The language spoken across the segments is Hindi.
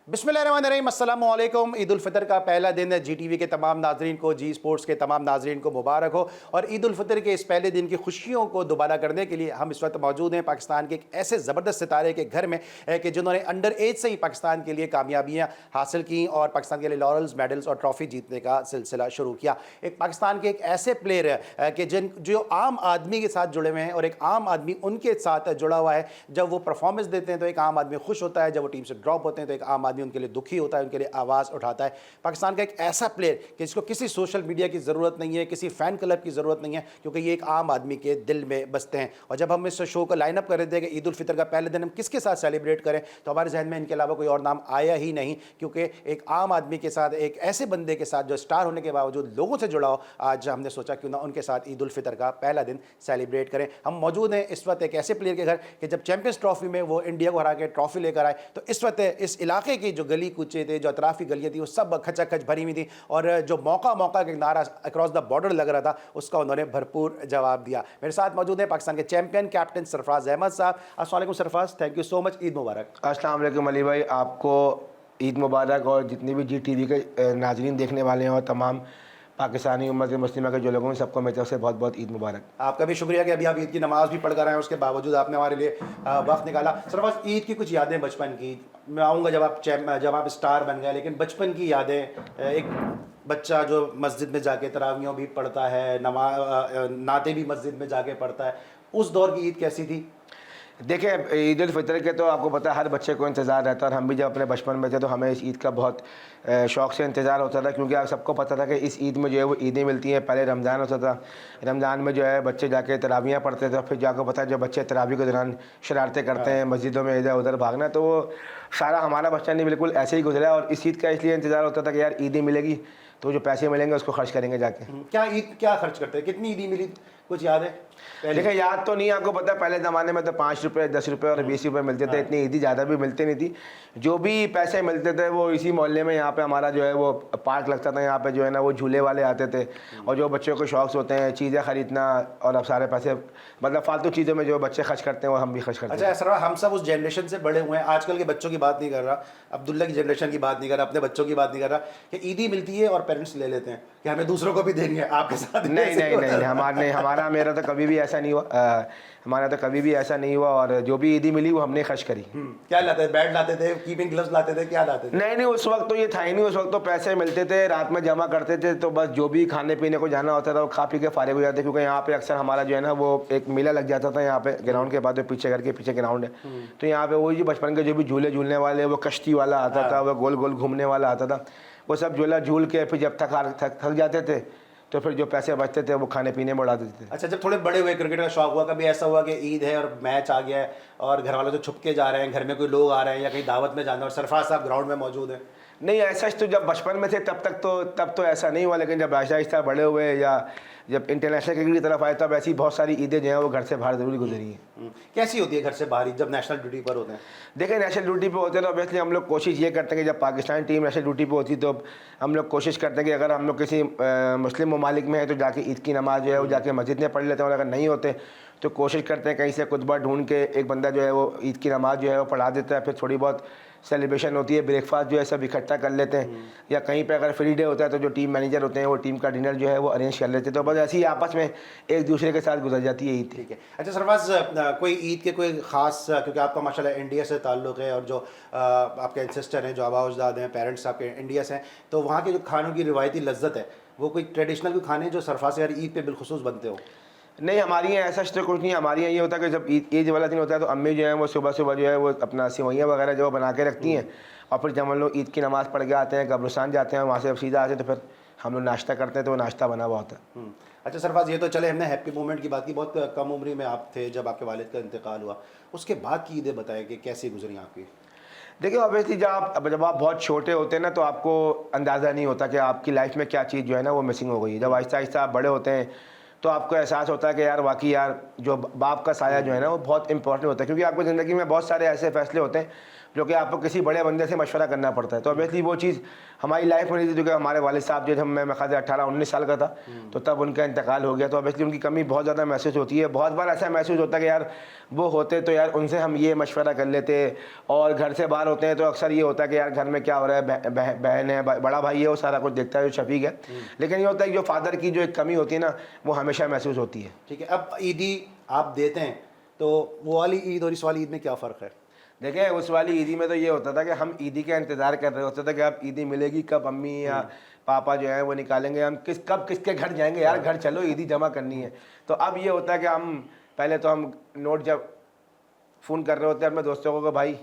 बिस्मिल्लाहिर्रहमानिर्रहीम, अस्सलामु अलैकुम। ईद उल फितर का पहला दिन जी टी वी के तमाम नाजरीन को, जी स्पोर्ट्स के तमाम नाजरीन को मुबारक हो। और ईद उल फितर के इस पहले दिन की खुशियों को दोबारा करने के लिए हम इस वक्त मौजूद हैं पाकिस्तान के एक ऐसे ज़बरदस्त सितारे के घर में कि जिन्होंने अंडर एज से ही पाकिस्तान के लिए कामयाबियाँ हासिल की और पाकिस्तान के लिए लॉरल्स, मेडल्स और ट्रॉफ़ी जीतने का सिलसिला शुरू किया। एक पाकिस्तान के एक ऐसे प्लेयर कि जो आम आदमी के साथ जुड़े हुए हैं और एक आम आदमी उनके साथ जुड़ा हुआ है। जब वो परफॉर्मेंस देते हैं तो एक आम आदमी खुश होता है, जब वो टीम से ड्रॉप होते हैं तो एक आम आदमी उनके लिए दुखी होता है, उनके लिए आवाज़ उठाता है। पाकिस्तान का एक ऐसा प्लेयर कि जिसको किसी सोशल मीडिया की ज़रूरत नहीं है, किसी फ़ैन क्लब की ज़रूरत नहीं है, क्योंकि ये एक आम आदमी के दिल में बसते हैं। और जब हम इस शो को लाइन अप कर रहे थे कि ईद उल फितर का पहले दिन हम किसके साथ सेलिब्रेट करें, तो हमारे जहन में इनके अलावा कोई और नाम आया ही नहीं, क्योंकि एक आम आदमी के साथ, एक ऐसे बंदे के साथ जो स्टार होने के बावजूद लोगों से जुड़ा हो, आज हमने सोचा क्यों ना उनके साथ ईद उल फितर का पहला दिन सेलिब्रेट करें। हम मौजूद हैं इस वक्त एक ऐसे प्लेयर के घर कि जब चैंपियंस ट्रॉफी में वो इंडिया को हरा के ट्रॉफी लेकर आए, तो इस वक्त इस इलाके की जो गली कूचे थे, जो अतराफी गलियाँ थी, वो सब खचाखच भरी हुई थी। और जो मौका के नारा अक्रॉस द बॉर्डर लग रहा था, उसका उन्होंने भरपूर जवाब दिया। मेरे साथ मौजूद है पाकिस्तान के चैंपियन कैप्टन सरफराज अहमद साहब। अस्सलाम वालेकुम Sarfaraz, thank you so much, Eid मुबारक। अस्सलाम वालेकुम अली भाई, आपको ईद मुबारक। और जितने भी जी टी वी के नाजरीन देखने वाले हैं और तमाम पाकिस्तानी उम्मत मुस्लिमा के जो लोगों हैं, सबको मेरी तरफ से बहुत बहुत ईद मुबारक। आपका भी शुक्रिया कि अभी आप ईद की नमाज़ भी पढ़ कर आए हैं, उसके बावजूद आपने हमारे लिए वक्त निकाला। सरफराज, ईद की कुछ यादें बचपन की, मैं आऊँगा जब आप स्टार बन गए, लेकिन बचपन की यादें, एक बच्चा जो मस्जिद में जाके तरावियों भी पढ़ता है, नाते भी मस्जिद में जाके पढ़ता है, उस दौर की ईद कैसी थी? देखिए, ईद उल फितर के तो आपको पता है हर बच्चे को इंतज़ार रहता है, और हम भी जब अपने बचपन में थे तो हमें इस ईद का बहुत शौक़ से इंतज़ार होता था, क्योंकि आप सबको पता था कि इस ईद में जो है वो ईदें मिलती हैं। पहले रमज़ान होता था, रमज़ान में जो है बच्चे जाके तरावियाँ पढ़ते थे, फिर जाकर पता है जब बच्चे तरावी के दौरान शरारतें करते हैं, मस्जिदों में इधर उधर भागना, तो वो सारा हमारा बचपन नहीं बिल्कुल ऐसे ही गुजरा। और इस ईद का इसलिए इंतज़ार होता था कि यार ईदें मिलेगी तो जो पैसे मिलेंगे उसको खर्च करेंगे जाके। क्या खर्च करते हैं, कितनी ईदी मिली, कुछ याद है? देखिए, याद तो नहीं, आपको पता है पहले ज़माने में तो 5 रुपये, 10 रुपये और 20 रुपये मिलते थे, इतनी ईदी ज़्यादा भी मिलती नहीं थी। जो भी पैसे मिलते थे वो इसी मोहल्ले में, यहाँ पे हमारा जो है वो पार्क लगता था, यहाँ पे जो है ना वो झूले वाले आते थे, और जो बच्चों को शौक़ होते हैं चीज़ें ख़रीदना, और अब सारे पैसे मतलब फालतू चीज़ों में जो बच्चे खर्च करते हैं वो हम भी खर्च करते हैं। अच्छा सर, हम सब उस जनरेशन से बड़े हुए हैं, आजकल के बच्चों की बात नहीं कर रहा, अब्दुल्ला की जनरेशन की बात नहीं कर रहा, अपने बच्चों की बात नहीं कर रहा, कि ईदी मिलती है और पेरेंट्स ले लेते हैं कि हमें दूसरों को भी देनी है, आपके साथ नहीं, हमारा तो कभी भी ऐसा नहीं हुआ, हमारा तो कभी भी ऐसा नहीं हुआ। और जो भी ईदी मिली वो हमने खर्च करी। क्या लाते थे? बैट लाते थे, कीपिंग ग्लव्स लाते थे, क्या लाते थे? नहीं, उस वक्त तो ये था ही नहीं, उस वक्त तो पैसे मिलते थे, रात में जमा करते थे, तो बस जो भी खाने पीने को जाना होता था वो खा पी के फारिग हो जाते, क्योंकि यहाँ पे अक्सर हमारा जो है ना वो एक मेला लग जाता था यहाँ पे ग्राउंड के बाद, पीछे घर के पीछे ग्राउंड है, तो यहाँ पे वही जो बचपन के जो भी झूले झूलने वाले, वो कश्ती वाला आता था, वो गोल गोल घूमने वाला आता था, वो सब झूला झूल के फिर जब थक जाते थे तो फिर जो पैसे बचते थे वो खाने पीने में उड़ा देते थे। अच्छा, जब थोड़े बड़े हुए, क्रिकेट का शौक हुआ, कभी ऐसा हुआ कि ईद है और मैच आ गया है और घर वालों से छुप के जा रहे हैं, घर में कोई लोग आ रहे हैं या कहीं दावत में जाना और सरफराज साहब ग्राउंड में मौजूद हैं? नहीं, ऐसा तो जब बचपन में थे तब तो ऐसा नहीं हुआ, लेकिन जब आहिस्ता आहिस्ता बड़े हुए या जब इंटरनेशनल क्रिकेट की तरफ आए तब ऐसी बहुत सारी ईदें जो हैं वो घर से बाहर ज़रूर गुजरी हैं। कैसी होती है घर से बाहर जब नेशनल ड्यूटी पर होते हैं? देखिए, नेशनल ड्यूटी पे होते हैं तो ऑब्वियसली हम लोग कोशिश ये करते हैं कि जब पाकिस्तान टीम नेशनल ड्यूटी पे होती है तो हम लोग कोशिश करते हैं कि अगर हम लोग किसी मुस्लिम ममालिक में है तो जाके ईद की नमाज़ जो है वो जाके मस्जिद में पढ़ लेते हैं, और अगर नहीं होते तो कोशिश करते हैं कहीं से खुतबा ढूंढ के एक बंदा जो है वो ईद की नमाज़ जो है वो पढ़ा देता है, फिर थोड़ी बहुत सेलिब्रेशन होती है, ब्रेकफास्ट जो है सब इकट्ठा कर लेते हैं, या कहीं पे अगर फ्री डे होता है तो जो टीम मैनेजर होते हैं वो टीम का डिनर जो है वो अरेंज कर लेते हैं, तो बस ऐसे ही आपस में एक दूसरे के साथ गुजर जाती है ईद। ठीक है। अच्छा सरफराज, कोई ईद के कोई ख़ास, क्योंकि आपका माशाल्लाह इंडिया से ताल्लुक़ है और जो आपके एंसेस्टर हैं, जो आबा अजदाद हैं, पेरेंट्स आपके इंडिया से हैं, तो वहाँ के जो खानों की रिवायती लज्जत है, वो कोई ट्रेडिशनल कोई खाने जो सरफराज यार ईद पे बिलखुसूस बनते हो? नहीं, हमारी यहाँ ऐसा तो कुछ नहीं, हमारी यहाँ ये होता है कि जब ईद वाला दिन होता है तो अम्मी जो है वो सुबह सुबह जो है वो अपना सेवइयाँ वगैरह जो बना के रखती हैं, और फिर जब हम लोग ईद की नमाज़ पढ़ के आते हैं, कब्रिस्तान जाते हैं, वहाँ से सीधा आते हैं तो फिर हम लोग नाश्ता करते हैं, तो वो नाश्ता बना हुआ होता है। अच्छा सरफराज, ये तो चले हमने हैप्पी मोमेंट की बात की, बहुत कम उम्र में आप थे जब आपके वालिद का इंतकाल हुआ, उसके बाद की ईदें बताएं कि कैसी गुजरी आपकी? देखिए, ऑब्वियसली जब आप बहुत छोटे होते हैं ना तो आपको अंदाज़ा नहीं होता कि आपकी लाइफ में क्या चीज़ जो है ना वो मिसिंग हो गई है। जब आहिस्ता आहिस्ता आप बड़े होते हैं तो आपको एहसास होता है कि यार वाकई यार जो बाप का साया जो है ना वो बहुत इंपॉर्टेंट होता है, क्योंकि आपकी ज़िंदगी में बहुत सारे ऐसे फैसले होते हैं जो कि आपको किसी बड़े बंदे से मशवरा करना पड़ता है। तो ऑब्वियसली वो चीज़ हमारी लाइफ में नहीं थी, क्योंकि हमारे वालिद साहब जो थे, मैं ख्याल 18-19 साल का था तो तब उनका इंतकाल हो गया। तो ऑब्वियसली उनकी कमी बहुत ज़्यादा महसूस होती है। बहुत बार ऐसा महसूस होता है कि यार वो होते तो यार उनसे हम ये मशवरा कर लेते, और घर से बाहर होते हैं तो अक्सर ये होता है कि यार घर में क्या हो रहा है, बहन है, बड़ा भाई है, वो सारा कुछ देखता है, जो शफीक है। लेकिन ये होता है कि जो फादर की जो एक कमी होती है ना, वो हमेशा महसूस होती है। ठीक है, अब ईदी आप देते हैं तो वो वाली ईद और इस वाली ईद में क्या फ़र्क है? देखिए उस वाली ईदी में तो ये होता था कि हम ईदी का इंतज़ार कर रहे होते थे कि अब ईदी मिलेगी कब, अम्मी या पापा जो है वो निकालेंगे, हम कब किसके घर जाएंगे, यार घर चलो ईदी जमा करनी है। तो अब ये होता है कि हम पहले तो हम नोट जब फ़ोन कर रहे होते हैं अपने दोस्तों को, भाई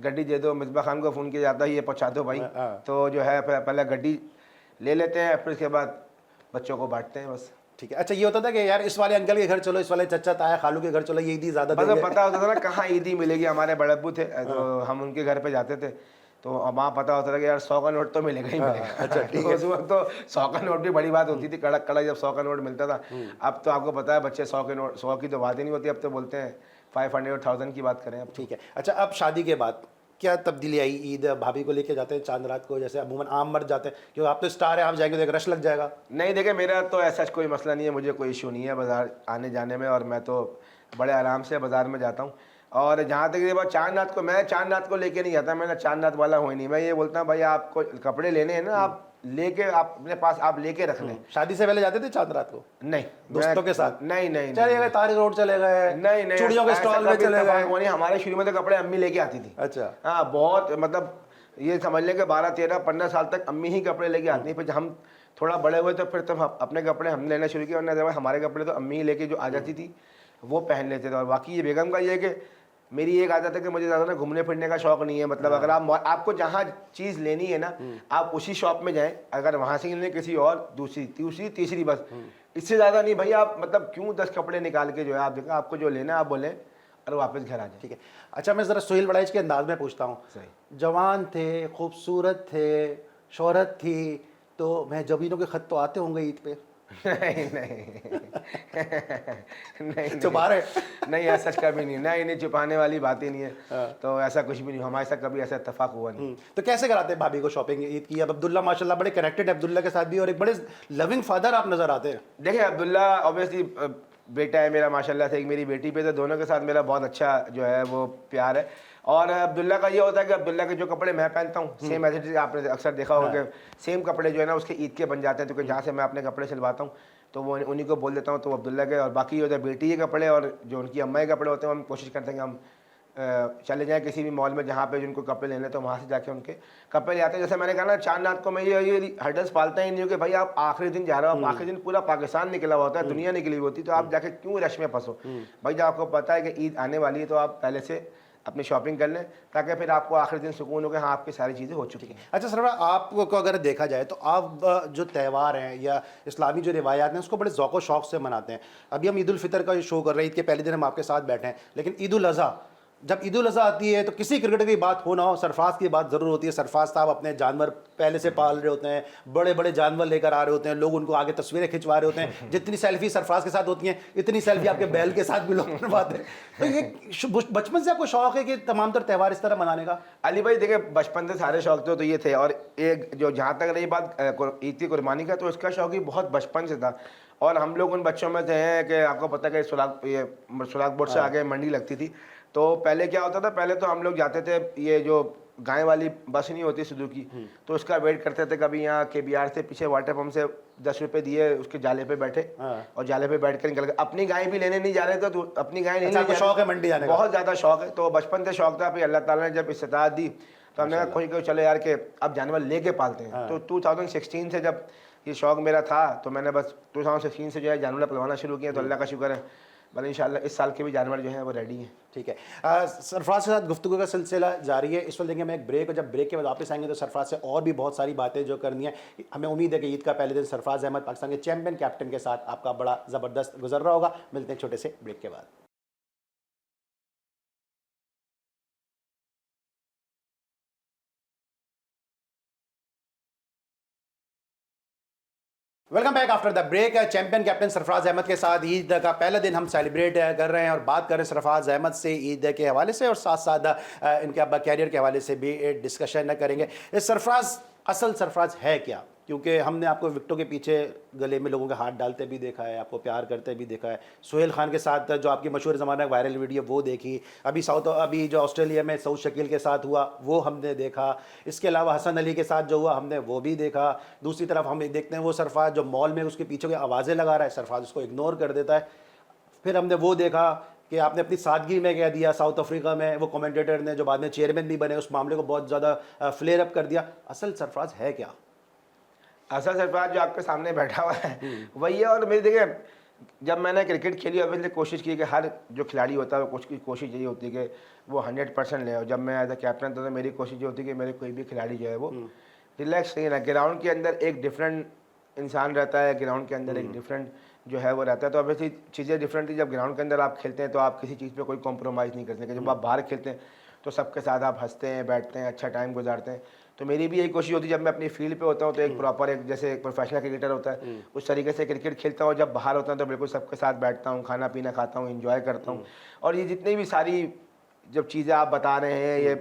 गड्डी दे दो, मिसबा खान को फ़ोन किया जाता है, ये पहुँचा दो भाई। तो जो है पहले गड्डी ले लेते हैं, फिर उसके बाद बच्चों को बांटते हैं बस। ठीक है। अच्छा, ये होता था कि यार इस वाले अंकल के घर चलो, इस वाले चचा ताया खालू के घर चलो, ये ईदी ज़्यादा बस देंगे। पता होता था ना कहाँ ईदी मिलेगी। हमारे बड़े अब्बू थे तो हम उनके घर पे जाते थे, तो वहाँ पता होता था कि यार 100 का नोट तो मिलेगा ही मिलेगा। अच्छा, ठीक तो उस वक्त तो 100 का नोट भी बड़ी बात होती थी, कड़क कड़क जब 100 का नोट मिलता था। अब तो आपको पता है बच्चे 100 के नोट, 100 की तो बात ही नहीं होती, अब तो बोलते हैं 500 और 1000 की बात करें अब। ठीक है। अच्छा, अब शादी के बाद क्या तब्दीली आई? ईद भाभी को लेके जाते हैं चांद रात को, जैसे अमूमन आम मर्द जाते हैं, क्योंकि आप तो स्टार हैं, आप जाएंगे तो एक रश लग जाएगा। नहीं देखे, मेरा तो ऐसा कोई मसला नहीं है, मुझे कोई इशू नहीं है बाज़ार आने जाने में, और मैं तो बड़े आराम से बाज़ार में जाता हूँ। और जहाँ तक ये बात चांद रात को, मैं चांद रात को लेके नहीं जाता, मैं चांद रात वाला हूँ ही नहीं। मैं ये बोलता हूँ भाई आपको कपड़े लेने हैं ना, आप लेके आप अपने पास आप लेके रख लें। शादी से पहले जाते थे चांद रात को नहीं, दोस्तों के साथ? नहीं नहीं चले गए, तारिक रोड चले गए, नहीं नहीं, चूड़ियों के स्टॉल में चले गए। नहीं, हमारे शुरू में तो कपड़े अम्मी लेके आती थी। अच्छा। हाँ बहुत, मतलब ये समझ लें कि 12-13-15 साल तक अम्मी ही कपड़े लेके आती थी। फिर जब हम थोड़ा बड़े हुए तो फिर तब अपने कपड़े हमने लेना शुरू किया, वरना जब हमारे कपड़े तो अम्मी ही लेके जो आ जाती थी वो पहन लेते थे। और बाकी ये बेगम का ये है कि मेरी एक आदत है कि मुझे ज़्यादा ना घूमने फिरने का शौक नहीं है। मतलब अगर आपको जहाँ चीज़ लेनी है ना, आप उसी शॉप में जाएं, अगर वहाँ से लें किसी और दूसरी तीसरी बस, इससे ज़्यादा नहीं भाई। आप मतलब क्यों 10 कपड़े निकाल के जो है आप देखो, आपको जो लेना है आप बोलें और वापस घर आ जाए। ठीक है। अच्छा, मैं ज़रा सुहेल बड़ाइच के अंदाज में पूछता हूँ। सही। जवान थे, खूबसूरत थे, शोहरत थी, तो मैं जबीनों के खत तो आते होंगे ईद पे? नहीं नहीं नहीं छुपा रहे? नहीं, ऐसा कभी नहीं, नहीं छुपाने वाली बात ही नहीं है। तो ऐसा कुछ भी नहीं, हमारे साथ कभी ऐसा इत्तेफाक हुआ नहीं। तो कैसे कराते हैं भाभी को शॉपिंग ईद की? अब अब्दुल्ला माशाल्लाह बड़े कनेक्टेड है अब्दुल्ला के साथ भी, और एक बड़े लविंग फादर आप नज़र आते हैं। देखिए अब्दुल्ला ऑब्वियसली बेटा है मेरा माशाल्लाह से, एक मेरी बेटी पे, तो दोनों के साथ मेरा बहुत अच्छा जो है वो प्यार है। और अब्दुल्ला का ये होता है कि अब्दुल्ला के जो कपड़े मैं पहनता हूँ सेम ऐसे, आपने अक्सर देखा होगा कि सेम कपड़े जो है ना उसके ईद के बन जाते हैं। तो जहाँ से मैं अपने कपड़े सिलवाता हूँ तो वो उन्हीं को बोल देता हूँ, तो अब्दुल्ला के। और बाकी होता है बेटी के कपड़े, और जो उनकी अम्मा के कपड़े होते हैं हम कोशिश करते हैं कि हम चले जाएं किसी भी मॉल में जहाँ पे जिनको कपड़े लेने, तो वहाँ से जाके उनके कपड़े ले आते हैं। जैसे मैंने कहा ना, चांद रात को मैं ये हर्डल्स पालता ही नहीं हूँ कि भाई आप आखिरी दिन जा रहे हो, आप आखिरी दिन पूरा पाकिस्तान निकला हुआ होता है, दुनिया निकली हुई होती है, तो आप जाके क्यों रश में फंसो। भाई जब आपको पता है कि ईद आने वाली है तो आप पहले से अपनी शॉपिंग कर लें, ताकि फिर आपको आखिरी दिन सुकून हो कि हाँ आपकी सारी चीज़ें हो चुकी हैं। अच्छा सरवरा, आपको अगर देखा जाए तो आप जो त्यौहार हैं या इस्लामी जो रिवायात हैं उसको बड़े ज़ौक़ व शौक़ से मनाते हैं। अभी हम ईद उल फितर का शो कर रहे हैं, ईद के पहले दिन हम आपके साथ बैठे हैं, लेकिन ईद उल अज़हा, जब ईद उल अज़हा आती है तो किसी क्रिकेटर की बात हो ना हो, सरफराज की बात ज़रूर होती है। सरफराज साहब अपने जानवर पहले से पाल रहे होते हैं, बड़े बड़े जानवर लेकर आ रहे होते हैं, लोग उनको आगे तस्वीरें खिंचवा रहे होते हैं। जितनी सेल्फी सरफराज के साथ होती हैं इतनी सेल्फी आपके बैल के साथ भी लोग बनवाते हैं। तो ये बचपन से आपको शौक़ है कि तमाम तर त्यौहार इस तरह मनाने का? अली भाई देखिए, बचपन से सारे शौक तो ये थे। और एक जो जहाँ तक रही बात ईद की कुर्बानी का, तो इसका शौक ही बहुत बचपन से था। और हम लोग उन बच्चों में थे हैं कि आपको पता है कि सुराग बोर्ड से आगे मंडी लगती थी। तो पहले क्या होता था, पहले तो हम लोग जाते थे, ये जो गाय वाली बस नहीं होती सुजुकी, तो उसका वेट करते थे। कभी यहाँ KBR से पीछे वाटर पम्प से 10 रुपये दिए, उसके जाले पे बैठे और जाले पे बैठ कर निकल गए। अपनी गाय भी लेने नहीं जा रहे थे, तो अपनी गाय नहीं। अच्छा, शौक है मंडी जाने का? बहुत ज़्यादा शौक है। तो बचपन से शौक था, फिर अल्लाह ताला ने जब इस्तिताअत दी तो हमने कहा कोई चलो यार के अब जानवर लेके पालते हैं। तो 2016 से जब ये शौक मेरा था, तो मैंने बस 2016 से जो है जानवर पलवाना शुरू किया। तो अल्लाह का शुक्र है, बल इंशाल्लाह इस साल के भी जानवर जो हैं वो रेडी हैं। ठीक है। सरफराज के साथ गुफ्तगू का सिलसिला जारी है। इस वक्त देंगे हमें एक ब्रेक, और जब ब्रेक के बाद वापस आएंगे तो सरफराज से और भी बहुत सारी बातें जो करनी है। हमें उम्मीद है कि ईद का पहले दिन सरफराज अहमद पाकिस्तान के चैंपियन कैप्टन के साथ आपका बड़ा ज़बरदस्त गुजर रहा होगा। मिलते हैं छोटे से ब्रेक के बाद। Welcome back after the break. Champion captain Sarfaraz Ahmed के साथ ईद का पहला दिन हम सेलिब्रेट कर रहे हैं और बात कर रहे हैं सरफराज अहमद से ईद के हवाले से और साथ साथ इनके अब कैरियर के हवाले से भी डिस्कशन करेंगे। सरफराज, असल सरफराज है क्या? क्योंकि हमने आपको विकेटों के पीछे गले में लोगों के हाथ डालते भी देखा है, आपको प्यार करते भी देखा है। सुहेल खान के साथ जो आपकी मशहूर ज़माना वायरल वीडियो वो देखी, अभी जो ऑस्ट्रेलिया में सऊद शकील के साथ हुआ वो हमने देखा, इसके अलावा हसन अली के साथ जो हुआ हमने वो भी देखा। दूसरी तरफ हम देखते हैं वो सरफराज जो मॉल में उसके पीछे की आवाज़ें लगा रहा है, सरफराज उसको इग्नोर कर देता है। फिर हमने वो देखा कि आपने अपनी सादगी में कह दिया साउथ अफ्रीका में वो कमेंटेटर ने जो बाद में चेयरमैन भी बने, उस मामले को बहुत ज़्यादा फ्लेयर अप कर दिया। असल सरफराज है क्या? असल सरफराज जो आपके सामने बैठा हुआ है वही है। और मेरी देखिए, जब मैंने क्रिकेट खेली ऑब्वियसली कोशिश की कि हर जो खिलाड़ी होता है उसकी कोशिश यही होती है कि वो 100% ले। और जब मैं एज अ कैप्टन था तो मेरी कोशिश ये होती है कि मेरे कोई भी खिलाड़ी जो है वो रिलैक्स नहीं रहे। ग्राउंड के अंदर एक डिफरेंट इंसान रहता है, ग्राउंड के अंदर एक डिफरेंट जो है वो रहता है। तो ऑब्वियसली चीज़ें डिफरेंट थी। जब ग्राउंड के अंदर आप खेलते हैं तो आप किसी चीज़ पे कोई कॉम्प्रोमाइज़ नहीं करते। जब आप बाहर खेलते हैं तो सबके साथ आप हंसते हैं, बैठते हैं, अच्छा टाइम गुजारते हैं। तो मेरी भी यही कोशिश होती है जब मैं अपनी फील्ड पे होता हूँ तो एक प्रॉपर एक जैसे एक प्रोफेशनल क्रिकेटर होता है उस तरीके से क्रिकेट खेलता हूँ। जब बाहर होता हूँ तो बिल्कुल सबके साथ बैठता हूँ, खाना पीना खाता हूँ, एंजॉय करता हूँ। और ये जितनी भी सारी जब चीज़ें आप बता रहे हैं ये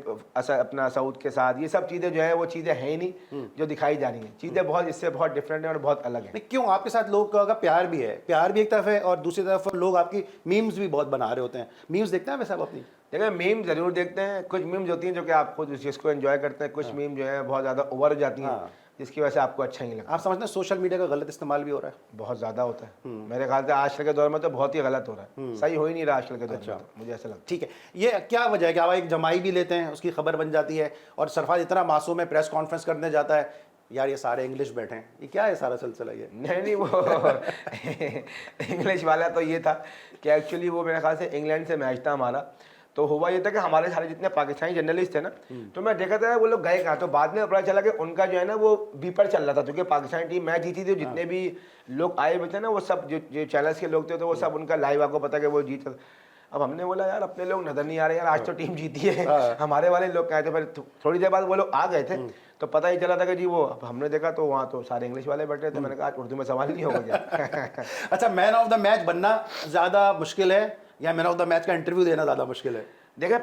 अपना सऊद के साथ, ये सब चीज़ें जो है वो चीज़ें हैं ही नहीं जो दिखाई जा रही हैं। चीज़ें बहुत इससे बहुत डिफरेंट है और बहुत अलग है। क्यों आपके साथ लोगों का प्यार भी है, प्यार भी एक तरफ है और दूसरी तरफ लोग आपकी मीम्स भी बहुत बना रहे होते हैं। मीम्स देखते हैं वैसे आप अपनी? देखिए, मीम ज़रूर देखते हैं। कुछ मीम्स होती हैं जो कि आप खुद उस चीज़ को एंजॉय करते हैं, कुछ मीम जो है बहुत ज़्यादा ओवर हो जाती हैं जिसकी वजह से आपको अच्छा नहीं लगता। आप समझते हैं सोशल मीडिया का गलत इस्तेमाल भी हो रहा है? बहुत ज़्यादा होता है। मेरे ख्याल से आजकल के दौर में तो बहुत ही गलत हो रहा है, सही हो ही नहीं रहा आजकल के दौर में। तो मुझे ऐसा लगता है। ठीक है, ये क्या वजह है कि आप एक जमाई भी लेते हैं, उसकी खबर बन जाती है और सरफराज इतना मासूम है, प्रेस कॉन्फ्रेंस करने जाता है, यार ये सारे इंग्लिश बैठे हैं, ये क्या है सारा सिलसिला? ये नहीं वो इंग्लिश वाला तो ये था कि एक्चुअली वो मेरे ख्याल से इंग्लैंड से मैच था हमारा। तो हुआ ये था कि हमारे सारे जितने पाकिस्तानी जर्नलिस्ट थे ना, तो मैं देखा था वो लोग गए कहाँ। तो बाद में पता चला कि उनका जो है ना वो बीपर चल रहा था क्योंकि पाकिस्तानी टीम मैच जीती थी। जितने भी लोग आए हुए थे ना वो सब जो चैनल्स के लोग थे तो वो सब उनका लाइव आपको पता कि वो जीत। अब हमने बोला यार अपने लोग नजर नहीं आ रहे यार, आज तो टीम जीती है, हमारे वाले लोग कहे थे। फिर थोड़ी देर बाद वो लोग आ गए थे तो पता ही चला था कि जी वो, अब हमने देखा तो वहाँ तो सारे इंग्लिश वाले बैठे थे। मैंने कहा आज उर्दू में सवाल नहीं होगा क्या? अच्छा, मैन ऑफ द मैच बनना ज़्यादा मुश्किल है या मैन ऑफ द मैच का इंटरव्यू देना ज़्यादा मुश्किल है? देखिए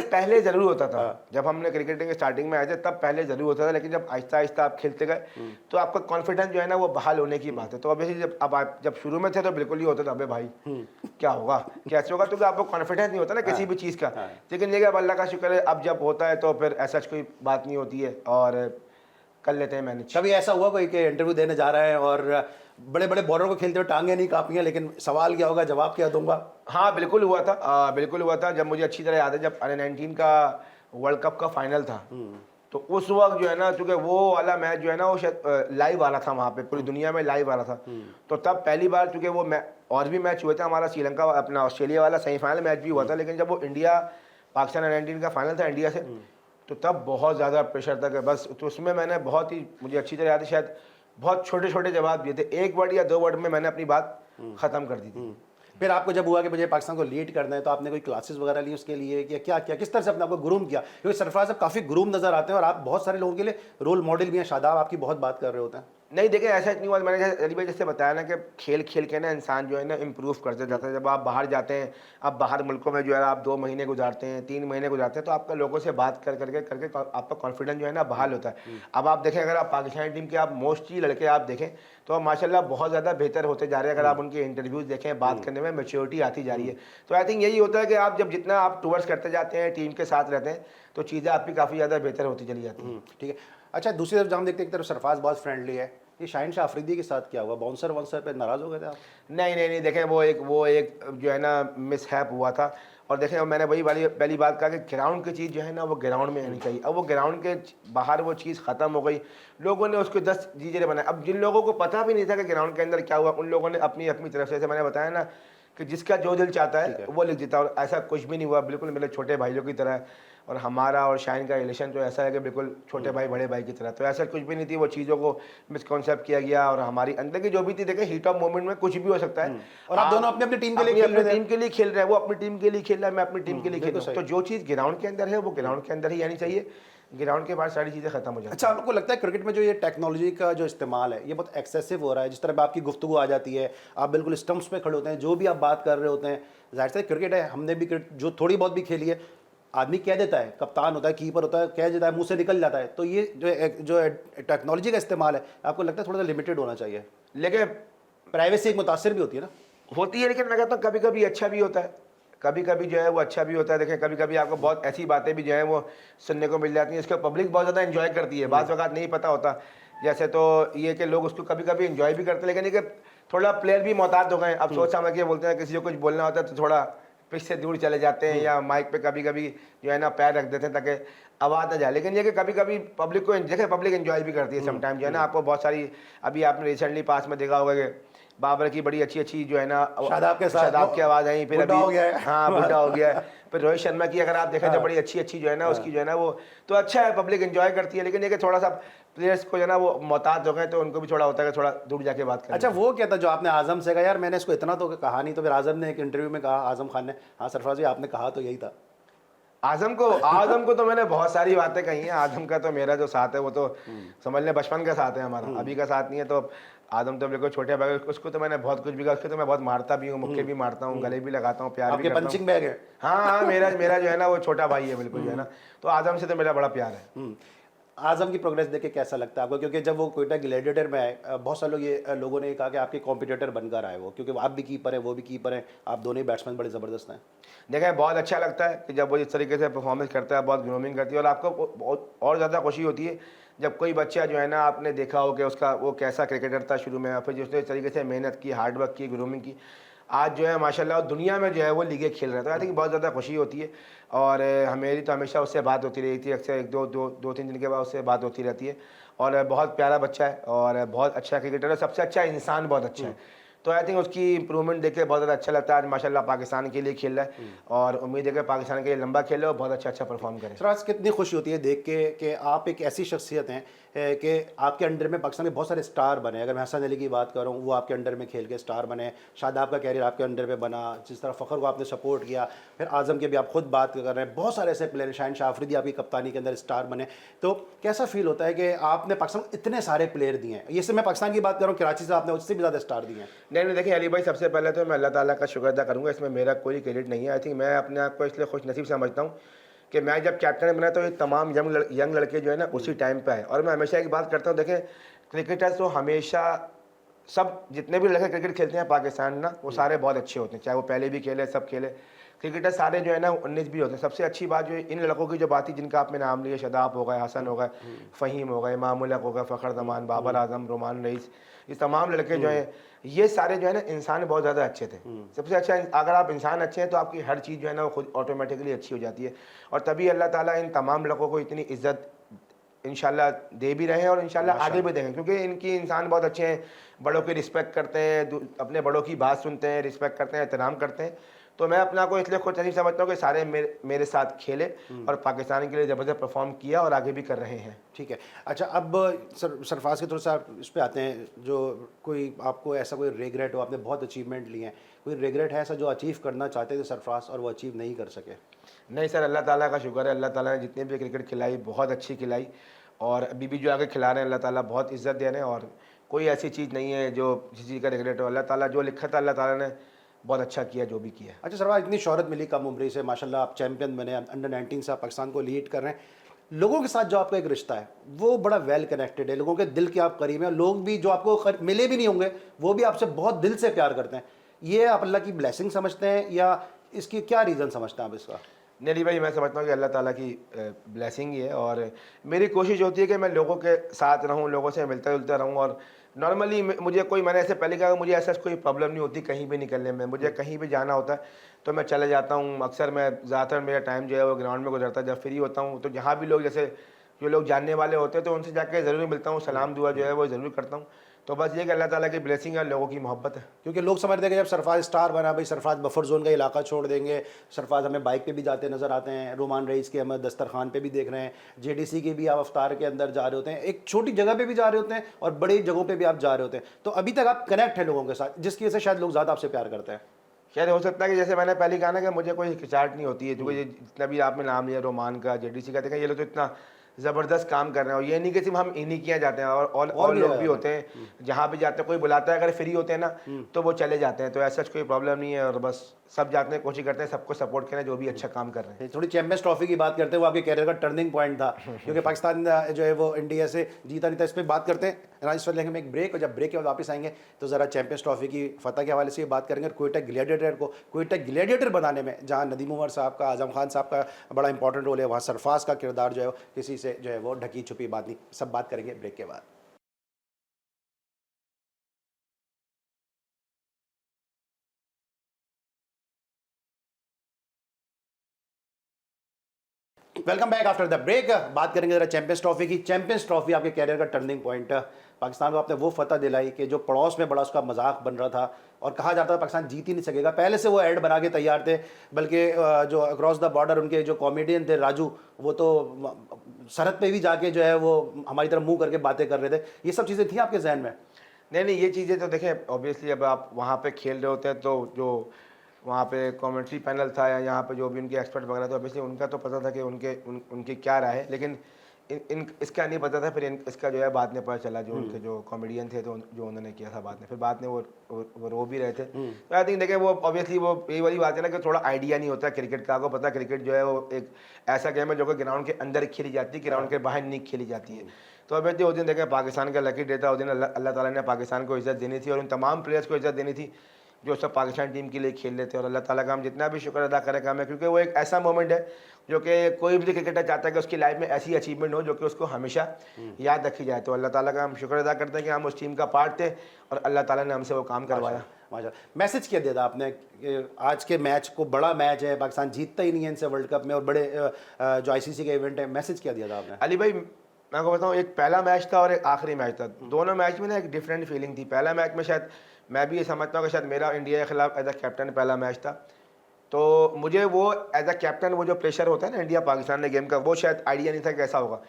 पहले ज़रूर होता था। हाँ। जब हमने क्रिकेटिंग स्टार्टिंग में आए थे तब पहले ज़रूर होता था, लेकिन जब आहिस्ता आहिस्ता आप खेलते गए तो आपका कॉन्फिडेंस जो है ना वो बहाल होने की बात है। तो ऑब्वियसली जब शुरू में थे तो बिल्कुल ही होता था अबे भाई क्या होगा, कैसे होगा, क्योंकि आपको कॉन्फिडेंस नहीं होता ना किसी भी चीज़ का। लेकिन ये अब अल्लाह का शुक्र है अब जब होता है तो फिर ऐसा कोई बात नहीं होती है और कर लेते हैं मैनेज। कभी ऐसा हुआ कोई कि इंटरव्यू देने जा रहा है और बड़े बड़े बॉलर को खेलते हुए टांगे नहीं कांपी हैं, लेकिन सवाल क्या होगा, जवाब क्या दूंगा? हाँ बिल्कुल हुआ था, बिल्कुल हुआ था। जब मुझे अच्छी तरह याद है जब अंडर-19 का वर्ल्ड कप का फाइनल था तो उस वक्त जो है ना, चूंकि वो वाला मैच जो है ना वो शायद लाइव आ रहा था वहाँ पे, पूरी दुनिया में लाइव आ रहा था। तो तब पहली बार, चूंकि वो और भी मैच हुए थे, हमारा श्रीलंका अपना ऑस्ट्रेलिया वाला सेमीफाइनल मैच भी हुआ था, लेकिन जब वो इंडिया पाकिस्तान अंडर-19 का फाइनल था इंडिया से, तो तब बहुत ज़्यादा प्रेशर था कि बस। तो उसमें मैंने बहुत ही, मुझे अच्छी तरह याद है, शायद बहुत छोटे छोटे जवाब दिए थे, 1 वर्ड या 2 वर्ड में मैंने अपनी बात ख़त्म कर दी थी। फिर आपको जब हुआ कि मुझे पाकिस्तान को लीड करना है तो आपने कोई क्लासेस वगैरह ली उसके लिए, कि क्या क्या किस तरह से अपने आपको ग्रूम किया? क्योंकि सरफराज साहब काफ़ी ग्रूम नज़र आते हैं और आप बहुत सारे लोगों के लिए रोल मॉडल भी हैं। शादाब आपकी बहुत बात कर रहे होते हैं। नहीं देखिए, ऐसा इतनी बात, मैंने अली भाई जैसे बताया ना कि खेल खेल के ना इंसान जो है ना इम्प्रूव करते जाता है। जब आप बाहर जाते हैं, आप बाहर मुल्कों में जो है आप 2 महीने गुजारते हैं, 3 महीने गुजारते हैं, तो आपका लोगों से बात करके आपका कॉन्फिडेंस जो है ना बहाल होता है। अब आप देखें, अगर आप पाकिस्तानी टीम के आप मोस्टली लड़के आप देखें तो माशाल्लाह बहुत ज़्यादा बेहतर होते जा रहे हैं। अगर आप उनके इंटरव्यूज़ देखें, बात करने में मैच्योरिटी आती जा रही है। तो आई थिंक यही होता है कि आप जब जितना आप टूवर्स करते जाते हैं, टीम के साथ रहते हैं, तो चीज़ें आपकी काफ़ी ज़्यादा बेहतर होती चली जाती हैं। ठीक है। अच्छा, दूसरी तरफ जब हम देखते हैं, एक तरफ सरफराज बहुत फ्रेंडली है, ये शाहीन शाह अफरीदी के साथ क्या हुआ? बाउंसर वाउंसर पे नाराज़ हो गए थे आप? नहीं देखें, वो एक जो है ना मिसहैप हुआ था। और देखें, मैंने वही वाली पहली बात कहा कि ग्राउंड की चीज़ जो है ना वो ग्राउंड में आनी चाहिए। अब वो ग्राउंड के बाहर वो चीज़ ख़त्म हो गई, लोगों ने उसको 10 चीज़ें बनाए। अब जिन लोगों को पता भी नहीं था कि ग्राउंड के अंदर क्या हुआ, उन लोगों ने अपनी अपनी तरफ से, जैसे मैंने बताया ना कि जिसका जो दिल चाहता है वो लिख देता है। और ऐसा कुछ भी नहीं हुआ, बिल्कुल मेरे छोटे भाइयों की तरह। और हमारा और शाहीन का रिलेशन तो ऐसा है कि बिल्कुल छोटे भाई बड़े भाई की तरह। तो ऐसा कुछ भी नहीं थी, वो चीज़ों को मिसकॉन्सेप्ट किया गया। और हमारी अंदर की जो भी थी, देखें हीट ऑफ मोमेंट में कुछ भी हो सकता है। और आप दोनों अपनी अपनी टीम के लिए खेल रहे हैं। टीम के लिए खेल रहे हैं, वो अपनी टीम के लिए खेल रहा है, मैं अपनी टीम के लिए खेल रहा हूँ। तो जो चीज़ ग्राउंड के अंदर है वो ग्राउंड के अंदर ही आनी चाहिए। ग्राउंड के बाहर सारी चीज़ें खत्म हो जाती अच्छा, आपको लगता है क्रिकेट में जो ये टेक्नोलॉजी का जो इस्तेमाल है ये बहुत एक्सेसिव हो रहा है? जिस तरह आपकी गुफ्तगू आ जाती है, आप बिल्कुल स्टंप्स पे खड़े होते हैं, जो भी आप बात कर रहे होते हैं, जाहिर सी क्रिकेट है, हमने भी क्रिकेट जो थोड़ी बहुत भी खेली है, आदमी कह देता है, कप्तान होता है, कीपर होता है, कह देता है, मुंह से निकल जाता है। तो ये जो टेक्नोलॉजी का इस्तेमाल है, आपको लगता है थोड़ा सा लिमिटेड होना चाहिए? है। लेकिन प्राइवेसी एक मुतासिर भी होती है ना? होती है, लेकिन मैं कहता हूँ कभी कभी अच्छा भी होता है, कभी कभी जो है वो अच्छा भी होता है। देखें, कभी कभी आपको बहुत ऐसी बातें भी जो है वो सुनने को मिल जाती हैं, इसको पब्लिक बहुत ज़्यादा एंजॉय करती है, बाज़ वक़्त नहीं पता होता। जैसे तो ये कि लोग उसको कभी कभी एंजॉय भी करते हैं, लेकिन ये कि थोड़ा प्लेयर भी मोहतात हो गए हैं। अब सोच समझ के बोलते हैं, किसी को कुछ बोलना होता है तो थोड़ा पिच से दूर चले जाते हैं, या माइक पे कभी कभी जो है ना पैर रख देते हैं ताकि आवाज़ ना जाए। लेकिन ये कि कभी कभी पब्लिक को देखें, पब्लिक एंजॉय भी करती है समटाइम जो है ना। आपको बहुत सारी, अभी आपने रिसेंटली पास में देखा होगा कि बाबर की बड़ी अच्छी अच्छी जो है ना शादाब के साथ शादाब की आवाज़ आई, फिर बुड्ढा अभी हो गया है। हाँ बुढ़ा हो गया है। फिर रोहित शर्मा की अगर आप देखें तो बड़ी अच्छी अच्छी जो है ना उसकी जो है ना वो तो अच्छा है, पब्लिक एंजॉय करती है। लेकिन ये कि थोड़ा सा प्लेयर्स को जो है ना वो मोहतात हो गए, तो उनको भी थोड़ा होता है कि थोड़ा दूर जाके बात करें। अच्छा, वो क्या था जो आपने आजम से कहा, यार मैंने इसको इतना तो कहा नहीं, तो फिर आजम ने एक इंटरव्यू में कहा, आजम खान ने, हाँ सरफराज जी आपने कहा तो यही था। आजम को तो मैंने बहुत सारी बातें कही हैं। आजम का तो मेरा जो साथ है वो तो समझ लें बचपन का साथ है हमारा, अभी का साथ नहीं है। तो आदम तो बिल्कुल छोटे भाई, उसको तो मैंने बहुत कुछ भी कहा, उसको तो मैं बहुत मारता भी हूँ, मुक्के भी मारता हूँ, गले भी लगाता हूँ, प्यार भी आपके करता हूँ। पंचिंग बैग है? हाँ हाँ, मेरा मेरा जो है ना वो छोटा भाई है बिल्कुल जो है ना। तो आदम से तो मेरा बड़ा प्यार है। आजम की प्रोग्रेस देख के कैसा लगता है आपको? क्योंकि जब वो कोयटा ग्लैडिएटर में आए, बहुत सारे लोग ये लोगों ने कहा कि आपके कॉम्पिटिटर बनकर आए वो, क्योंकि आप भी कीपर हैं, वो भी कीपर हैं, आप दोनों ही बैट्समैन बड़े ज़बरदस्त हैं। देखें, बहुत अच्छा लगता है कि जब वो इस तरीके से परफॉर्मेंस करता है, बहुत ग्रूमिंग करती है, और आपको बहुत और ज़्यादा खुशी होती है जब कोई बच्चा जो है ना, आपने देखा हो कि उसका वो कैसा क्रिकेटर था शुरू में, फिर जिसने इस तरीके से मेहनत की, हार्डवर्क की, ग्रूमिंग की, आज जो है माशाल्लाह दुनिया में जो है वो लीगें खेल रहा है। तो आई थिंक बहुत ज़्यादा खुशी होती है। और मेरी तो हमेशा उससे बात होती रही थी, अक्सर एक दो तीन दिन के बाद उससे बात होती रहती है। और बहुत प्यारा बच्चा है और बहुत अच्छा क्रिकेटर है, सबसे अच्छा इंसान, बहुत अच्छा है। तो आई थिंक उसकी इंप्रूवमेंट देख के बहुत ज़्यादा अच्छा लगता है। आज माशाल्लाह पाकिस्तान के लिए खेल रहा है और उम्मीद है कि पाकिस्तान के लिए लंबा खेले और बहुत अच्छा परफॉर्म करे। सर, आज कितनी खुशी होती है देख के कि आप एक ऐसी शख्सियत हैं कि आपके अंडर में पाकिस्तान में बहुत सारे स्टार बने। अगर मैं हसन अली की बात करूं, वो आपके अंडर में खेल के स्टार बने। शादाब का कैरियर आपके अंडर में बना, जिस तरह फ़खर को आपने सपोर्ट किया। फिर आज़म के भी आप खुद बात कर रहे हैं, बहुत सारे ऐसे प्लेयर, शाहिन शाह अफरीदी आपकी कप्तानी के अंदर स्टार बने। तो कैसा फील होता है कि आपने पाकिस्तान को इतने सारे प्लेयर दिए हैं? ये से मैं पाकिस्तान की बात करूँ, कराची से आपने उससे भी ज़्यादा स्टार दिए हैं। नहीं, देखिए अली भाई, सबसे पहले तो मैं अल्लाह ताला का शुक्र अदा करूँगा, इसमें मेरा कोई क्रेडिट नहीं है। आई थिंक मैं अपने आप को इसलिए खुश नसीब समझता हूँ कि मैं जब कैप्टन बना तो ये तमाम यंग लड़के जो है ना उसी टाइम पे आए। और मैं हमेशा एक बात करता हूँ, देखें क्रिकेटर्स तो हमेशा, सब जितने भी लड़के क्रिकेट खेलते हैं पाकिस्तान ना, वो सारे बहुत अच्छे होते हैं, चाहे वो पहले भी खेले, सब खेले। क्रिकेटर सारे जो है ना 19 भी होते हैं। सबसे अच्छी बात जो इन लड़कों की जो बात थी, जिनका आपने नाम लिया, शादाब हो गए, हसन हो गए, फ़हीम हो गए, मामूल हक हो गए, फ़खर जमान, बाबर आजम, रोमान रईस, ये तमाम लड़के जो हैं, ये सारे जो है ना इंसान बहुत ज़्यादा अच्छे थे। सबसे अच्छा, अगर आप इंसान अच्छे हैं तो आपकी हर चीज़ जो है ना वो खुद ऑटोमेटिकली अच्छी हो जाती है। और तभी अल्लाह ताला इन तमाम लड़कों को इतनी इज्जत इंशाल्लाह दे भी रहे हैं और इंशाल्लाह आगे भी देंगे, क्योंकि इनकी इंसान बहुत अच्छे हैं, बड़ों की रिस्पेक्ट करते हैं, अपने बड़ों की बात सुनते हैं, रिस्पेक्ट करते हैं, एहतराम करते हैं। तो मैं अपना को इसलिए खुद नसीब समझता हूँ कि सारे मेरे साथ खेले और पाकिस्तान के लिए ज़बरदस्त परफॉर्म किया और आगे भी कर रहे हैं। ठीक है। अच्छा, अब सरफराज के थोड़ा सा इस पे आते हैं, जो कोई आपको ऐसा कोई रिग्रेट हो, आपने बहुत अचीवमेंट लिए हैं, कोई रिग्रेट है ऐसा जो अचीव करना चाहते थे सरफराज और वो अचीव नहीं कर सके? नहीं सर, अल्लाह ताला का शुक्र है, अल्लाह ताला ने जितनी भी क्रिकेट खिलाई बहुत अच्छी खिलाई, और अभी भी जो आगे खिला रहे हैं अल्लाह ताला बहुत इज़्ज़त दे रहे हैं। और कोई ऐसी चीज़ नहीं है जो किसी चीज़ का रिग्रेट हो। अल्लाह ताला जो लिखा था, अल्लाह ताला ने बहुत अच्छा किया जो भी किया। अच्छा सरफराज, इतनी शोहरत मिली कम उम्री से, माशाल्लाह आप चैंपियन बने, अंडर 19 से आप पाकिस्तान को लीड कर रहे हैं। लोगों के साथ जो आपका एक रिश्ता है वो बड़ा वेल कनेक्टेड है, लोगों के दिल के आप करीब हैं। लोग भी जो आपको मिले भी नहीं होंगे वो भी आपसे बहुत दिल से प्यार करते हैं। ये आप अल्लाह की ब्लेसिंग समझते हैं या इसकी क्या रीज़न समझते हैं आप इसका? नहीं भाई, मैं समझता हूँ कि अल्लाह ताला की ब्लेसिंग ही है। और मेरी कोशिश होती है कि मैं लोगों के साथ रहूँ, लोगों से मिलता जुलता रहूँ। और नॉर्मली मुझे कोई, मैंने ऐसे पहले कहा, मुझे ऐसा कोई प्रॉब्लम नहीं होती कहीं भी निकलने में। मुझे कहीं भी जाना होता है तो मैं चले जाता हूँ। अक्सर मैं ज़्यादातर मेरा टाइम जो है वो ग्राउंड में गुजरता है। जब फ्री होता हूँ तो जहाँ भी लोग, जैसे जो लोग जानने वाले होते हैं तो उनसे जाकर ज़रूर मिलता हूँ, सलाम दुआ जो है वो ज़रूर करता हूँ। तो बस ये कि अल्लाह ताला की ब्लेसिंग है, लोगों की मोहब्बत है। क्योंकि लोग समझते हैं कि जब सरफराज स्टार बना, भाई सरफराज बफर जोन का इलाका छोड़ देंगे, सरफराज हमें बाइक पे भी जाते नज़र आते हैं, रोमान रईस के हम दस्तरखान पे भी देख रहे हैं, जेडीसी के भी आप अफ्तार के अंदर जा रहे होते हैं, एक छोटी जगह पे भी जा रहे होते हैं और बड़ी जगहों पे भी आप जा रहे होते हैं। तो अभी तक आप कनेक्ट हैं लोगों के साथ, जिसकी वजह से शायद लोग ज़्यादा आपसे प्यार करते हैं। शायद हो सकता है कि जैसे मैंने पहले कहा ना कि मुझे कोई हिचकिचाहट नहीं होती है, क्योंकि जितना भी आपने नाम लिया रोमान का, जेडीसी का, देखा ये लोग तो इतना ज़बरदस्त काम कर रहे हैं। और ये नहीं कि सिर्फ हम इन्हीं के यहाँ जाते हैं, और भी लोग है। भी होते हैं जहाँ भी जाते हैं, कोई बुलाता है अगर फ्री होते हैं ना तो वो चले जाते हैं। तो ऐसा कोई प्रॉब्लम नहीं है, और बस सब जाते हैं, कोशिश करते हैं सबको सपोर्ट करें जो भी अच्छा काम कर रहे हैं। थोड़ी चैंपियंस ट्रॉफी की बात करते हैं, वो आपके कैरियर का टर्निंग पॉइंट था क्योंकि पाकिस्तान जो है वो इंडिया से जीता नहीं था। इस पर बात करते हैं राजेश, लेंगे हम एक ब्रेक, और जब ब्रेक के बाद वापस आएंगे तो ज़रा चैंपियंस ट्रॉफी की फतह के हवाले से बात करेंगे, और कोयटा ग्लैडिएटर को कोयटा ग्लैडिएटर बनाने में जहाँ नदीम उमर साहब का, आजम खान साहब का बड़ा इंपॉर्टेंट रोल है, वहाँ सरफराज का किरदार जो है किसी से जो है वो ढकी छुपी बात नहीं। सब बात करेंगे ब्रेक के बाद। Welcome back after the break. बात करेंगे जरा चैंपियंस ट्रॉफी की। चैंपियंस ट्रॉफी आपके कैरियर का टर्निंग पॉइंट, पाकिस्तान को आपने वो फतह दिलाई कि जो पड़ोस में बड़ा उसका मजाक बन रहा था और कहा जाता था पाकिस्तान जीत ही नहीं सकेगा। पहले से वो ऐड बना के तैयार थे, बल्कि जो अक्रॉस द बॉर्डर उनके जो कॉमेडियन थे राजू, वो तो सरहद पे भी जाके जो है वो हमारी तरफ मुंह करके बातें कर रहे थे। ये सब चीज़ें थी आपके जहन में? नहीं, ये चीज़ें तो देखें, ऑब्वियसली अब आप वहाँ पे खेल रहे होते हैं तो जो वहाँ पे कमेंट्री पैनल था या यहाँ पे जो भी उनके एक्सपर्ट वगैरह थे, ऑब्वियसली उनका तो पता था कि उनकी क्या राय है, लेकिन इसका नहीं पता था। फिर इसका जो है बाद में पता चला, जो उनके जो कॉमेडियन थे तो जो उन्होंने किया था बाद में, फिर बाद में वो रो भी रहे थे। तो आई थिंक देखें, वो ऑब्वियसली वो यही वाली बात है ना कि थोड़ा आइडिया नहीं होता क्रिकेट का। आपको पता है क्रिकेट जो है वो एक ऐसा गेम है जो कि ग्राउंड के अंदर खेली जाती है, ग्राउंड के बाहर नहीं खेली जाती है। तो ऑब्वियसली उस दिन देखें पाकिस्तान का लकी डे था, उस दिन अल्लाह ताला ने पाकिस्तान को इज्जत देनी थी और उन तमाम प्लेयर्स को इज्जत देनी थी जो सब पाकिस्तान टीम के लिए खेल रहे थे। और अल्लाह ताला का हम जितना भी शुक्र अदा करें कम है, क्योंकि वो एक ऐसा मोमेंट है जो कि कोई भी क्रिकेटर चाहता है कि उसकी लाइफ में ऐसी अचीवमेंट हो जो कि उसको हमेशा याद रखी जाए। तो अल्लाह ताला का हम शुक्र अदा करते हैं कि हम उस टीम का पार्ट थे और अल्लाह ताला ने हमसे वो काम करवाया। माशाल्लाह। मैसेज क्या दिया था आपने कि आज के मैच को, बड़ा मैच है, पाकिस्तान जीतता ही नहीं है इनसे वर्ल्ड कप में और बड़े जो आईसीसी का इवेंट है, मैसेज क्या दिया था आपने? अली भाई, मैं आपको बताऊँ, एक पहला मैच था और एक आखिरी मैच था। दोनों मैच में ना एक डिफरेंट फीलिंग थी। पहला मैच में शायद मैं भी ये समझता हूँ कि शायद मेरा इंडिया के खिलाफ एज अ कैप्टन पहला मैच था, तो मुझे वो एज अ कैप्टन वो जो प्रेशर होता है ना इंडिया पाकिस्तान ने गेम का, वो शायद आइडिया नहीं था कैसा होगा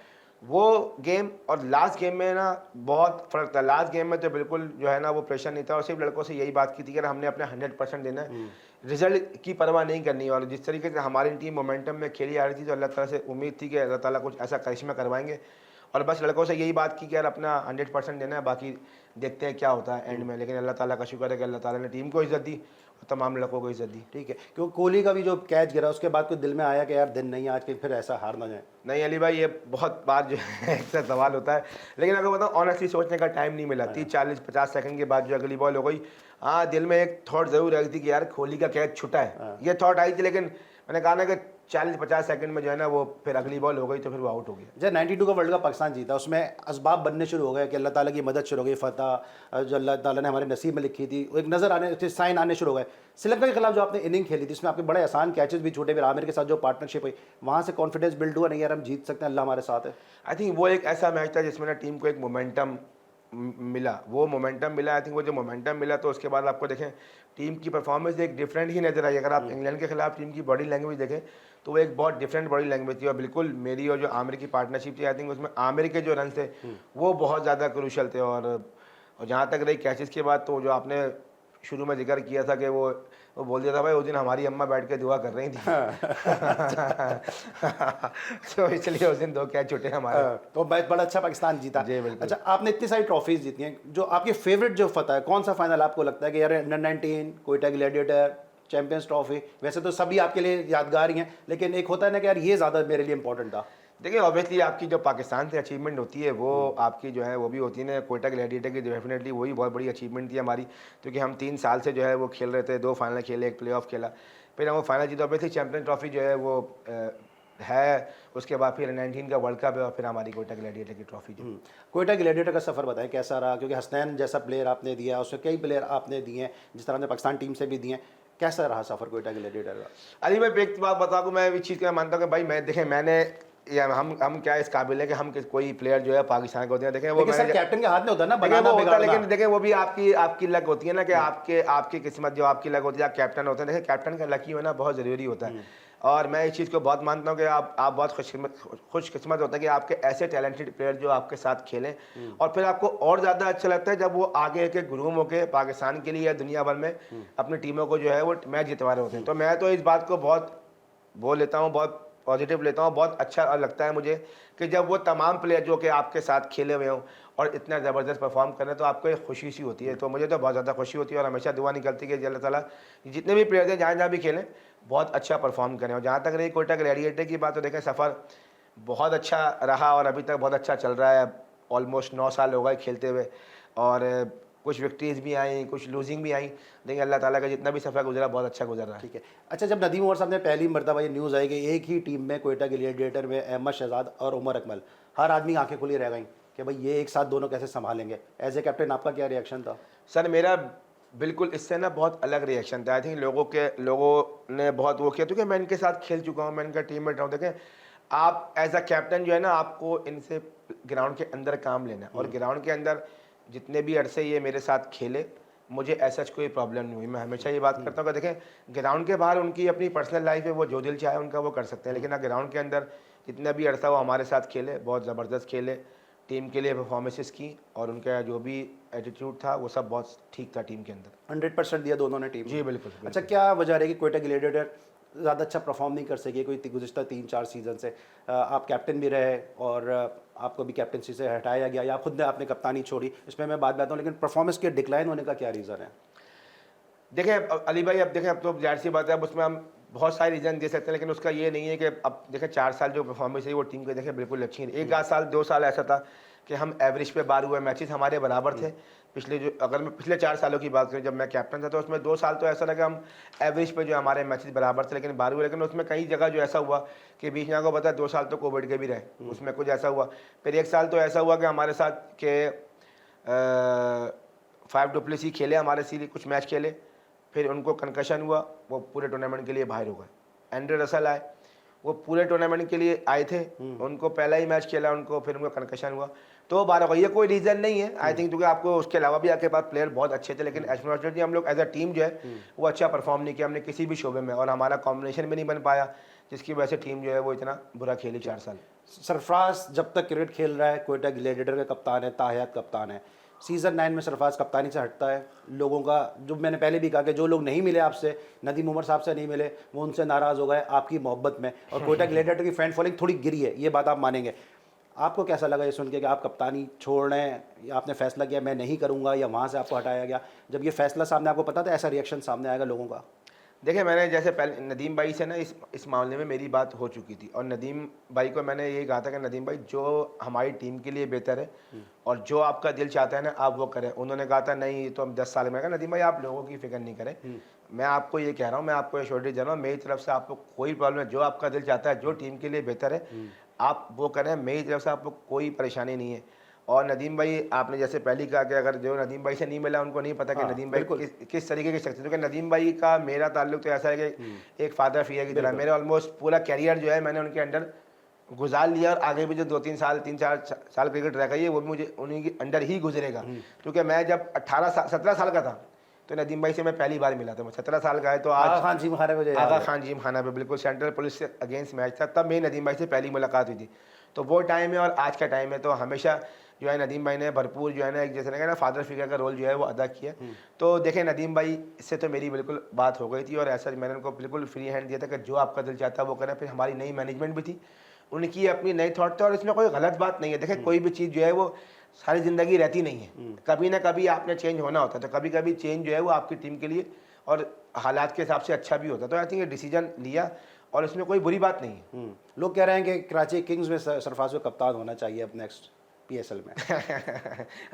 वो गेम। और लास्ट गेम में ना बहुत फ़र्क था। लास्ट गेम में तो बिल्कुल जो है ना वो प्रेशर नहीं था, और सिर्फ लड़कों से यही बात की थी कि हमने अपने 100% देना है, रिजल्ट की परवाह नहीं करनी। और जिस तरीके से हमारी टीम मोमेंटम में खेली आ रही थी, तो अल्लाह ताला से उम्मीद थी कि अल्लाह ताला कुछ ऐसा करिश्मा करवाएंगे। और बस लड़कों से यही बात की कि यार अपना 100% देना है, बाकी देखते हैं क्या होता है एंड में। लेकिन अल्लाह ताला का शुक्र है कि अल्लाह ताला ने टीम को इज्जत दी और तमाम लड़कों को इज्जत दी। ठीक है, क्योंकि कोहली का भी जो कैच गिरा उसके बाद कुछ दिल में आया कि यार दिन नहीं आज के फिर ऐसा हार ना जाए? नहीं अली भाई, ये बहुत बार जो है ऐसा सवाल होता है, लेकिन अगर बताऊँ ऑनेस्टली सोचने का टाइम नहीं मिला। 30-40-50 सेकंड के बाद जो अगली बॉल हो गई, हाँ दिल में एक थॉट ज़रूर आई थी कि यार कोहली का कैच छुटा है, ये थॉट आई थी। लेकिन मैंने कहा ना कि 40-50 सेकंड में जो है ना वो फिर अगली बॉल हो गई तो फिर वो आउट हो गया। जब 92 का वर्ल्ड कप पाकिस्तान जीता, उसमें असबाब बनने शुरू हो गए कि अल्लाह ताला की मदद शुरू हो गई, फतह जो अल्लाह ताला ने हमारे नसीब में लिखी थी वो एक नज़र आने, साइन आने शुरू हो गए। श्रीलंका के खिलाफ जो आपने इनिंग खेली थी, इसमें आपके बड़े आसान कैचेस भी छूटे, फिर आमिर के साथ जो पार्टनरशिप हुई, वहाँ से कॉन्फिडेंस बिल्ड हुआ नहीं यार हम जीत सकते हैं, अल्लाह हमारे साथ है? आई थिंक वो एक ऐसा मैच था जिसमें ना टीम को एक मोमेंटम मिला, वो मोमेंटम मिला। आई थिंक वो जो मोमेंटम मिला तो उसके बाद आपको देखें टीम की परफॉर्मेंस एक डिफरेंट ही नजर आई। अगर आप इंग्लैंड के खिलाफ टीम की बॉडी लैंग्वेज देखें तो वो एक बहुत डिफरेंट बॉडी लैंग्वेज थी। और बिल्कुल मेरी और जो आमिर की पार्टनरशिप थी, आई थिंक उसमें आमिर के जो रन थे वो बहुत ज़्यादा क्रूशल थे। और जहाँ तक रही कैचेस के बाद, तो जो आपने शुरू में जिक्र किया था कि वो बोल दिया था भाई उस दिन हमारी अम्मा बैठ के दुआ कर रही थी तो इसलिए उस दिन 2 कैच छूटे हमारे। तो मैच बड़ा अच्छा पाकिस्तान जीता। जी बिल्कुल। अच्छा, आपने इतनी सारी ट्रॉफीज जीती हैं, जो आपकी फेवरेट जो फतह है, कौन सा फाइनल आपको लगता है कि यार under 19, Quetta gladiator, champions trophy? वैसे तो सभी आपके लिए यादगार ही हैं, लेकिन एक होता है ना कि यार ये ज़्यादा मेरे लिए इंपॉर्टेंट था। देखिए ऑब्वियसली आपकी जो पाकिस्तान से अचीवमेंट होती है वो आपकी जो है वो भी होती है ना। कोयटा ग्लैडिएटर की डेफिनेटली वही बहुत बड़ी अचीवमेंट थी हमारी, क्योंकि हम 3 साल से जो है वो खेल रहे थे, 2 फाइनल खेले, 1 प्लेऑफ खेला, फिर हम वो फाइनल जीता। ऑब्वियसली चैंपियन ट्रॉफी जो है वो है, उसके बाद फिर 19 का वर्ल्ड कप है और फिर हमारी कोयटा ग्लैडिएटर की ट्रॉफी जो। कोयटा ग्लैडिएटर का सफ़र बताएं कैसा रहा, क्योंकि हसनैन जैसा प्लेयर आपने दिया, उसमें कई प्लेयर आपने दिए हैं जिस तरह से पाकिस्तान टीम से भी दिए हैं, कैसा रहा सफ़र कोयटा ग्लैडिएटर का? अली मैं एक बात बताऊँ, मैं इस चीज़ का मानता हूँ कि भाई मैं देखें मैंने या हम क्या इस काबिल है कि हम कोई प्लेयर जो है पाकिस्तान को होते हैं, देखें वो सर कैप्टन के हाथ में होता है ना देखें बनाना वो होता है, बिगाड़ना। लेकिन देखें वो भी आपकी लक होती है ना कि आपकी किस्मत जो आपकी लक होती है, आप कैप्टन होते हैं। देखें कैप्टन का लकी होना बहुत ज़रूरी होता है, और मैं इस चीज़ को बहुत मानता हूँ कि आप बहुत खुशकिस्मत होता है कि आपके ऐसे टैलेंटेड प्लेयर जो आपके साथ खेलें। और फिर आपको और ज़्यादा अच्छा लगता है जब वो आगे के ग्रूम होकर पाकिस्तान के लिए या दुनिया भर में अपनी टीमों को जो है वो मैच जितवा रहे होते हैं। तो मैं तो इस बात को बहुत बोल लेता हूँ, बहुत पॉजिटिव लेता हूँ। बहुत अच्छा लगता है मुझे कि जब वो तमाम प्लेयर जो कि आपके साथ खेले हुए हों और इतना ज़बरदस्त परफॉर्म करें तो आपको एक खुशी सी होती है। तो मुझे तो बहुत ज़्यादा खुशी होती है और हमेशा दुआ निकलती है कि अल्लाह ताला जितने भी प्लेयर हैं जहाँ जहाँ भी खेलें बहुत अच्छा परफॉर्म करें। और जहाँ तक रही कोयटा ग्लैडिएटर की बात, तो देखें सफ़र बहुत अच्छा रहा और अभी तक बहुत अच्छा चल रहा है। ऑलमोस्ट 9 साल हो गए खेलते हुए और कुछ विक्ट्रीज़ भी आई, कुछ लूजिंग भी आई, लेकिन अल्लाह ताला का जितना भी सफ़र गुजरा बहुत अच्छा गुजर रहा है। ठीक है। अच्छा, जब नदीम उमर साहब ने पहली मरतबा ये न्यूज़ आई कि एक ही टीम में कोयटा ग्लैडिएटर में अहमद शहजाद और उमर अकमल, हर आदमी आंखें खुली रह गई कि भाई ये एक साथ दोनों कैसे संभालेंगे। एज ए कैप्टन आपका क्या रिएक्शन था? सर मेरा बिल्कुल इससे ना बहुत अलग रिएक्शन था। आई थिंक लोगों ने बहुत वो किया, क्योंकि मैं इनके साथ खेल चुका हूँ, मैं इनका टीममेट रहा हूँ। देखें आप एज अ कैप्टन जो है ना, आपको इनसे ग्राउंड के अंदर काम लेना है और ग्राउंड के अंदर जितने भी अरसे ये मेरे साथ खेले मुझे ऐसा कोई प्रॉब्लम नहीं हुई। मैं हमेशा ये बात करता हूँ कि देखें ग्राउंड के बाहर उनकी अपनी पर्सनल लाइफ है, वो जो दिल चाहे उनका वो कर सकते हैं, लेकिन ग्राउंड के अंदर जितना भी अरसा वो हमारे साथ खेले, बहुत ज़बरदस्त खेले, टीम के लिए परफॉर्मेंसेस की और उनका जो भी एटीट्यूड था वो सब बहुत ठीक था टीम के अंदर। 100% दिया दोनों ने टीम। जी बिल्कुल, अच्छा, क्या वजह रही कि कोयटा ग्लैडिएटर ज़्यादा अच्छा परफॉर्म नहीं कर सकी कोई गुज़िश्ता 3-4 सीज़न से? आप कैप्टन भी रहे और आपको भी कैप्टनसी से हटाया गया या खुद ने आपने कप्तानी छोड़ी, इसमें मैं बात बताऊँ, लेकिन परफॉर्मेंस के डिक्लाइन होने का क्या रीज़न है? देखें अली भाई, अब देखें अब तो जाहिर सी बात है, अब उसमें हम बहुत सारे रीज़न दे सकते हैं, लेकिन उसका ये नहीं है कि अब देखें 4 साल जो परफॉर्मेंस है वो टीम के देखें बिल्कुल अच्छी नहीं। एक आध साल 2 साल ऐसा था कि हम एवरेज पे बाहर हुए, मैचेस हमारे बराबर थे। पिछले जो अगर मैं पिछले 4 सालों की बात करूँ जब मैं कैप्टन था, तो उसमें 2 साल तो ऐसा लगा हम एवरेज पे जो हमारे मैचेस बराबर थे लेकिन बाहर हुए। लेकिन उसमें कई जगह जो ऐसा हुआ कि बीच में आपको पता है 2 साल तो कोविड के भी रहे, उसमें कुछ ऐसा हुआ। फिर 1 साल तो ऐसा हुआ कि हमारे साथ के 5 डुप्लेसी खेले हमारे सीरीज, कुछ मैच खेले, फिर उनको कंकशन हुआ, वो पूरे टूर्नामेंट के लिए बाहर हो गए। एंड्रे रसल आए, वो पूरे टूर्नामेंट के लिए आए थे, उनको पहला ही मैच खेला उनको, फिर उनको कंकशन हुआ तो 12 हो गई। ये कोई रीज़न नहीं है आई थिंक, क्योंकि आपको उसके अलावा भी आपके पास प्लेयर बहुत अच्छे थे, लेकिन अनफॉर्चुनेटली हम लोग एज अ टीम जो है वो अच्छा परफॉर्म नहीं किया हमने किसी भी शोबे में, और हमारा कॉम्बिनेशन भी नहीं बन पाया, जिसकी वजह से टीम जो है वो इतना बुरा खेली 4 साल। सरफराज जब तक क्रिकेट खेल रहा है कोयटा ग्लैडिएटर का कप्तान है, ताहयात कप्तान है। सीज़न 9 में सरफराज कप्तानी से हटता है। लोगों का, जो मैंने पहले भी कहा कि जो लोग नहीं मिले आपसे, नदीम उमर साहब से नहीं मिले, वो उनसे नाराज़ हो गए आपकी मोहब्बत में, और कोयटा ग्लैडिएटर की फैन फॉलोइंग थोड़ी गिरी है, ये बात आप मानेंगे। आपको कैसा लगा ये सुन के कि आप कप्तानी छोड़ रहे हैं, या आपने फैसला किया मैं नहीं करूँगा, या वहाँ से आपको हटाया गया? जब ये फैसला सामने आपको पता था ऐसा रिएक्शन सामने आएगा लोगों का? देखिए मैंने जैसे पहले नदीम भाई से ना इस मामले में मेरी बात हो चुकी थी, और नदीम भाई को मैंने यही कहा था कि नदीम भाई जो हमारी टीम के लिए बेहतर है और जो आपका दिल चाहता है ना आप वो करें। उन्होंने कहा था नहीं ये तो हम 10 साल में। कहा नदीम भाई आप लोगों की फिक्र नहीं करें, मैं आपको ये कह रहा हूँ, मैं आपको एश्योरिटी दे रहा हूँ, मेरी तरफ से आपको कोई प्रॉब्लम है, जो आपका दिल चाहता है, जो टीम के लिए बेहतर है आप वो करें, मेरी तरफ से आपको कोई परेशानी नहीं है। और नदीम भाई आपने जैसे पहले कहा कि अगर जो नदीम भाई से नहीं मिला उनको नहीं पता कि नदीम भाई किस तरीके की शख्सियत है, क्योंकि नदीम भाई का मेरा ताल्लुक तो ऐसा है कि एक फादर फिगर की तरह, मेरे ऑलमोस्ट पूरा कैरियर जो है मैंने उनके अंडर गुजार लिया, और आगे भी जो 2-3 साल 3-4 साल क्रिकेट रह गई है वो भी मुझे उन्हीं के अंडर ही गुजरेगा। क्योंकि मैं जब 17 साल का था तो नदीम भाई से मैं पहली बार मिला था, मैं 17 साल का है तो आज आगा खान जिम खाना पे बिल्कुल सेंट्रल पुलिस से अगेंस्ट मैच था, तब मेरी नदीम भाई से पहली मुलाकात हुई थी। तो वो टाइम है और आज का टाइम है, तो हमेशा जो है नदीम भाई ने भरपूर जो है ना एक जैसे ना फादर फिगर का रोल जो है वो अदा किया। तो देखें नदीम भाई से तो मेरी बिल्कुल बात हो गई थी, और ऐसा मैंने उनको बिल्कुल फ्री हैंड दिया था कि जो आपका दिल चाहता है वो करें। फिर हमारी नई मैनेजमेंट भी थी, उनकी अपनी नई थॉट थे, और इसमें कोई गलत बात नहीं है। देखें कोई भी चीज़ जो है वो सारी ज़िंदगी रहती नहीं है, कभी ना कभी आपने चेंज होना होता है, तो कभी कभी चेंज जो है वो आपकी टीम के लिए और हालात के हिसाब से अच्छा भी होता है। तो आई थिंक ये डिसीजन लिया और इसमें कोई बुरी बात नहीं है। लोग कह रहे हैं कि कराची किंग्स में सरफराज को कप्तान होना चाहिए अब नेक्स्ट PSL में।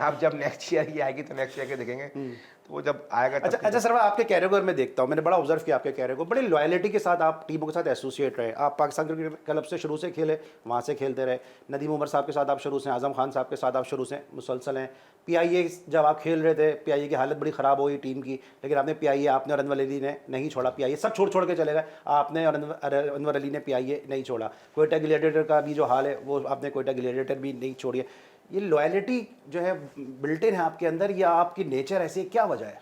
आप जब नेक्स्ट ईयर ही आएगी तो नेक्स्ट ईयर के देखेंगे, तो वो जब आएगा। अच्छा सर, आपके कैरियर को मैं देखता हूँ, मैंने बड़ा ऑब्जर्व किया आपके कैरियर को, बड़ी लॉयलिटी के साथ आप टीमों के साथ एसोसिएट रहे। आप पाकिस्तान क्रिकेट क्लब से शुरू से खेले, वहाँ से खेलते रहे। नदीम उमर साहब के साथ आप शुरू से, आजम खान साहब के साथ आप शुरू से मुसलसल हैं। PIA जब आप खेल रहे थे, PIA की हालत बड़ी ख़राब हुई टीम की, लेकिन आपने PIA, आपने और अनवर अली ने नहीं छोड़ा। PIA सब छोड़ के चले गए, आपने और अनवर अली ने PIA नहीं छोड़ा। कोयटा ग्लैडिएटर का भी जो हाल है वो आपने कोयटा ग्लैडिएटर भी नहीं छोड़ी है। ये लॉयलिटी जो है बिल्ट इन है आपके अंदर, या आपकी नेचर ऐसी है, क्या वजह है?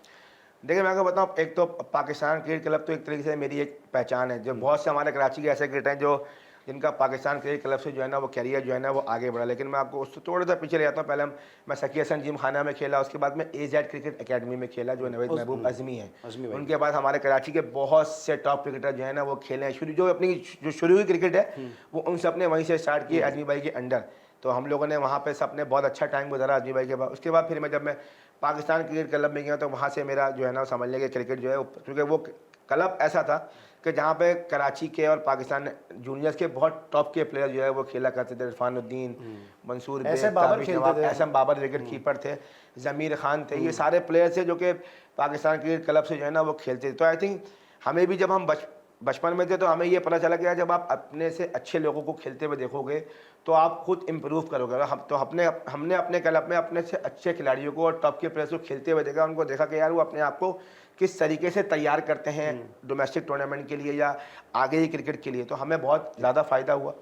देखिए मैं आपको बताऊँ, एक तो पाकिस्तान क्रिकेट क्लब तो एक तरीके से मेरी एक पहचान है। जो बहुत से हमारे कराची के ऐसे क्रिकेटर हैं जो जिनका पाकिस्तान क्रिकेट क्लब से जो है ना वो कैरियर जो है ना वो आगे बढ़ा। लेकिन मैं आपको उससे थोड़ा सा पीछे ले जाता हूँ। पहले मैं सकी हसन जिम खाना में खेला, उसके बाद मैं AZ क्रिकेट अकेडमी में खेला जो नवेद महबूब अज़मी है। उनके बाद हमारे कराची के बहुत से टॉप क्रिकेटर जो है ना वो खेले हैं। शुरू जो अपनी जो शुरू हुई क्रिकेट है वो उन सब ने वहीं से स्टार्ट किए अज़मी भाई के अंडर। तो हम लोगों ने वहाँ पे सबने बहुत अच्छा टाइम गुजारा अज़मी भाई के बाद। उसके बाद फिर जब मैं पाकिस्तान क्रिकेट क्लब में गया तो वहाँ से मेरा जो है ना समझ लें कि क्रिकेट जो है, क्योंकि वो क्लब ऐसा था कि जहाँ पे कराची के और पाकिस्तान जूनियर्स के बहुत टॉप के प्लेयर जो है वो खेला करते थे। इरफानुद्दीन, मंसूर बेग, एहसन बाबर विकेट कीपर थे, ज़मीर खान थे, ये सारे प्लेयर थे जो कि पाकिस्तान क्रिकेट क्लब से जो है ना वो खेलते थे। तो आई थिंक हमें भी जब हम बचपन में थे तो हमें ये पता चला कि यार जब आप अपने से अच्छे लोगों को खेलते हुए देखोगे तो आप खुद इम्प्रूव करोगे। हमने अपने क्लब में अपने से अच्छे खिलाड़ियों को और टॉप के प्लेयर्स को खेलते हुए देखा, उनको देखा कि यार वो अपने आप को किस तरीके से तैयार करते हैं डोमेस्टिक टूर्नामेंट के लिए या आगे ही क्रिकेट के लिए। तो हमें बहुत ज़्यादा फ़ायदा हुआ।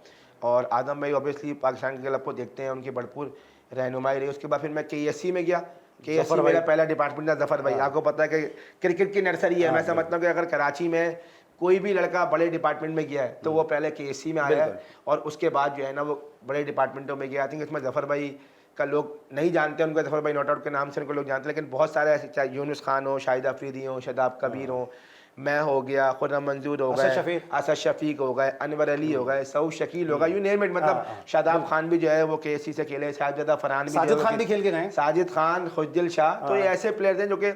और आदम भाई ऑब्वियसली पाकिस्तान के क्लब को देखते हैं, उनकी भरपूर रहनुमाई रही। उसके बाद फिर मैं KSC में गया। KSC मेरा पहला डिपार्टमेंट था। जफ़र भाई, आपको पता है कि क्रिकेट की नर्सरी है। मैं समझता हूँ कि अगर कराची में कोई भी लड़का बड़े डिपार्टमेंट में गया है तो वो पहले KSC में आया है और उसके बाद जो है ना वो बड़े डिपार्टमेंटों में गया। आई थिंक इसमें जफ़र भाई का लोग नहीं जानते, उनको जफ़र भाई नॉट आउट के नाम से उनको लोग जानते हैं, लेकिन बहुत सारे ऐसे, चाहे यूनुस खान हो, शाहिद अफरीदी हो, शदाब कबीर हो, मैं हो गया, खुर्रम मंजूर हो गए, असद शफीक हो गए, अनवर अली हो गए, सऊद शकील हो गए, यू नेम इट। मतलब शादाब खान भी जो है वो KSC से खेले, साजिद फरहान भी, साजिद खान भी खेल के गए, साजिद खान, खुजदिल शाह। तो ये ऐसे प्लेयर हैं जो कि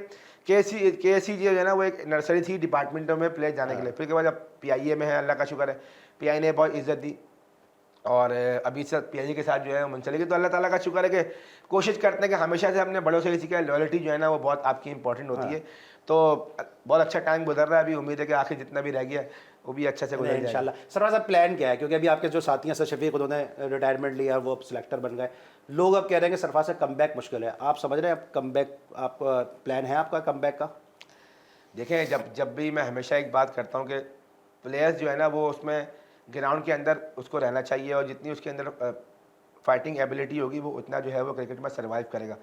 KSC जो है ना वो एक नर्सरी थी डिपार्टमेंटों में प्लेयर जाने के लिए। फिर के बाद जब PIA में है, अल्लाह का शुक्र है PIA ने बहुत इज्जत दी और अभी से PIA के साथ जो है मुंसलिक। तो अल्लाह ताला का शुक्र है कि कोशिश करते हैं कि हमेशा से अपने बड़ों से किसी का लॉयल्टी जो है ना वो बहुत आपकी इंपॉर्टेंट होती है। तो बहुत अच्छा टाइम गुजर रहा है। अभी उम्मीद है कि आखिर जितना भी रह गया वो भी अच्छे से गुजर जाएगा इंशाल्लाह। सरफराज साहब प्लान क्या है, क्योंकि अभी आपके जो साथी हैं असद शफीक उन्होंने रिटायरमेंट लिया, वो अब सिलेक्टर बन गए, लोग अब कह रहे हैं कि सरफराज से कमबैक मुश्किल है। आप समझ रहे हैं अब कमबैक, आप प्लान है आपका कमबैक का? देखें, जब भी मैं हमेशा एक बात करता हूँ कि प्लेयर्स जो है ना वो उसमें ग्राउंड के अंदर उसको रहना चाहिए और जितनी उसके अंदर फाइटिंग एबिलिटी होगी वो उतना जो है वो क्रिकेट में सर्वाइव करेगा।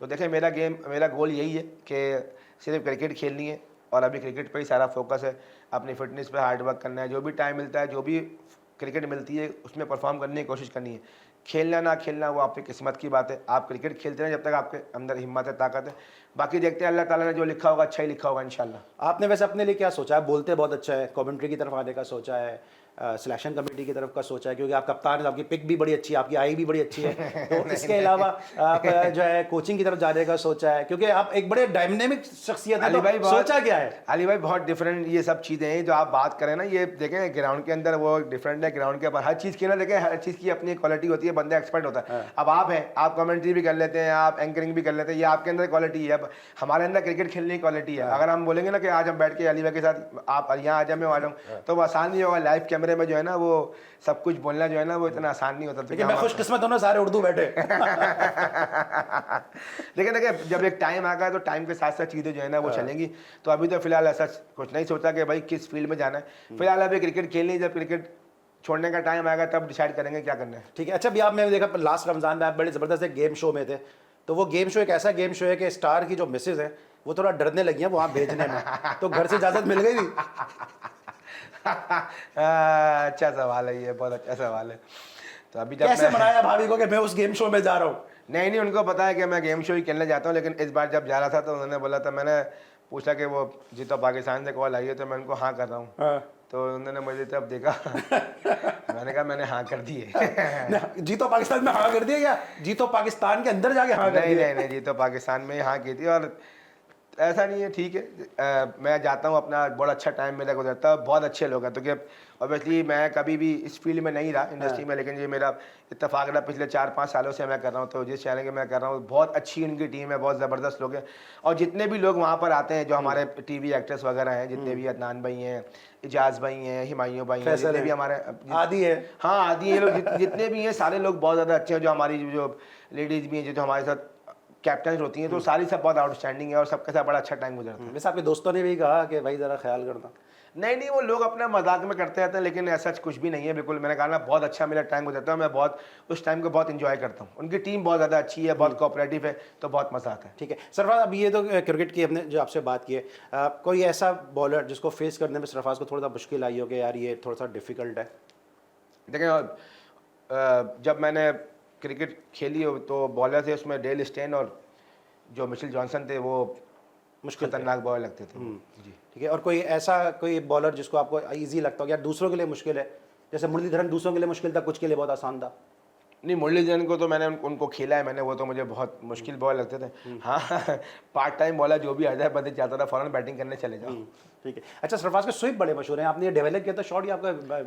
तो देखें, मेरा गोल यही है कि सिर्फ क्रिकेट खेलनी है और अभी क्रिकेट पे ही सारा फोकस है। अपनी फिटनेस पे हार्ड वर्क करना है, जो भी टाइम मिलता है, जो भी क्रिकेट मिलती है उसमें परफॉर्म करने की कोशिश करनी है। खेलना ना खेलना वो आपकी किस्मत की बात है। आप क्रिकेट खेलते रहें जब तक आपके अंदर हिम्मत है, ताकत है। बाकी देखते हैं, अल्लाह ताला ने जो लिखा होगा अच्छा ही लिखा होगा इंशाल्लाह। आपने वैसे अपने लिए क्या सोचा है? बोलते बहुत अच्छा है, कमेंट्री की तरफ आने का सोचा है, सिलेक्शन कमेटी की तरफ का सोचा है, क्योंकि आप कप्तान, आपकी पिक भी बड़ी अच्छी है, आपकी आई भी बड़ी अच्छी है। तो इसके अलावा आप जो है कोचिंग की तरफ जाने का सोचा है, क्योंकि आप एक बड़े डायनेमिक शख्सियत है, तो सोचा क्या है? अली भाई बहुत डिफरेंट ये सब चीज़ें हैं जो आप बात करें ना, ये देखें ग्राउंड के अंदर वो डिफरेंट है, ग्राउंड के ऊपर हर चीज़ की ना देखें, हर चीज़ की अपनी क्वालिटी होती है, बंदा एक्सपर्ट होता है। अब आप हैं, आप कमेंट्री भी कर लेते हैं, आप एंकरिंग भी कर लेते हैं, ये आपके अंदर क्वालिटी है। अब हमारे अंदर क्रिकेट खेलने की क्वालिटी है। अगर हम बोलेंगे ना कि आज हम बैठ के अली भाई के साथ आप यहाँ आ जाए, मैं आ जाऊँ, तो वो आसान नहीं होगा। लाइव कैमरे में जो है ना वो सब कुछ बोलना जो है ना वो इतना आसान नहीं होता। लेकिन मैं खुशकिस्मत हूं ना, सारे उर्दू बैठे। लेकिन देखिए, जब एक टाइम आएगा तो टाइम के साथ साथ चीज़ें जो है ना वो चलेंगी। तो अभी तो फिलहाल ऐसा कुछ नहीं सोचा कि भाई किस फील्ड में जाना है। फिलहाल अभी क्रिकेट खेलनी, जब क्रिकेट छोड़ने का टाइम आएगा तब डिसाइड करेंगे क्या करना है। ठीक है। अच्छा, अभी आप, मैंने देखा लास्ट रमज़ान में आप बड़े ज़बरदस्त एक गेम शो में थे, तो वो गेम शो एक ऐसा गेम शो है कि स्टार की जो मिसेज है वो थोड़ा डरने लगी हैं वहाँ भेजने में, तो घर से इजाज़त मिल गई थी? अच्छा सवाल है ये, बहुत अच्छा सवाल है। तो अभी जब कैसे मनाया भाभी को कि मैं उस गेम शो में जा रहा हूँ? नहीं, उनको पता है कि मैं गेम शो ही खेलने जाता हूँ, लेकिन इस बार जब जा रहा था तो उन्होंने बोला था, मैंने पूछा कि वो जीतो पाकिस्तान से कॉल आई है, तो मैं उनको हाँ कर रहा हूँ। तो उन्होंने मुझे तब देखा मैंने कहा मैंने हाँ कर दी है। जीतो पाकिस्तान में हाँ कर दिया क्या? जीतो पाकिस्तान के अंदर जाके हाँ कर दिया? नहीं, जीतो पाकिस्तान में हाँ की थी। और ऐसा नहीं है, ठीक है, मैं जाता हूँ, अपना बहुत अच्छा टाइम मेरा गुजरता है, बहुत अच्छे लोग हैं। तो क्या ऑब्वियसली मैं कभी भी इस फील्ड में नहीं रहा इंडस्ट्री में, लेकिन ये मेरा इत्तेफाक रहा, पिछले 4-5 सालों से मैं कर रहा हूँ। तो जिस चैनल के मैं कर रहा हूँ, बहुत अच्छी उनकी टीम है, बहुत ज़बरदस्त लोग हैं। और जितने भी लोग वहाँ पर आते हैं, जो हमारे TV एक्टर्स वगैरह हैं, जितने भी अदनान भाई हैं, इजाज़ भाई हैं, हिमायूं भाई हैं, जितने भी हमारे आदि है, हाँ आदि है लोग, जितने भी हैं सारे लोग बहुत ज़्यादा अच्छे हैं। जो हमारी जो लेडीज़ भी हैं जो हमारे साथ कैप्टन होती हैं, तो सारी सब बहुत आउटस्टैंडिंग है और सबके साथ बड़ा अच्छा टाइम गुजरता है। वैसे आपके दोस्तों ने भी कहा कि भाई ज़रा ख्याल करना? नहीं, वो लोग अपना मजाक में करते रहते हैं, लेकिन ऐसा कुछ भी नहीं है। बिल्कुल, मैंने कहा ना, बहुत अच्छा मेरा टाइम गुजरता है, मैं बहुत उस टाइम को बहुत इंजॉय करता हूँ। उनकी टीम बहुत ज़्यादा अच्छी है, बहुत कोऑपरेटिव है, तो बहुत मज़ा आता है। ठीक है सरफराज, अब ये तो क्रिकेट की हमने जो आपसे बात की है, कोई ऐसा बॉलर जिसको फेस करने में सरफराज को थोड़ा सा मुश्किल आई हो कि यार ये थोड़ा सा डिफिकल्ट है? देखें जब मैंने क्रिकेट खेली हो तो बॉलर थे उसमें डेल स्टेन और जो मिशेल जॉनसन थे वो मुश्किल थे। खतरनाक बॉलर लगते थे जी। ठीक है, और कोई ऐसा कोई बॉलर जिसको आपको इजी लगता हो यार दूसरों के लिए मुश्किल है, जैसे मुरलीधरन दूसरों के लिए मुश्किल था, कुछ के लिए बहुत आसान था? नहीं, मुरलीधरन को तो मैंने उनको खेला है मैंने, वो तो मुझे बहुत मुश्किल बॉल लगते थे। हाँ पार्ट टाइम बॉलर जो भी आ जाए बस चाहता था फ़ौरन बैटिंग करने चले जाओ। ठीक है। अच्छा, सरफराज के स्विप बड़े मशहूर हैं, आपने ये डेवलप किया था शॉट या आपका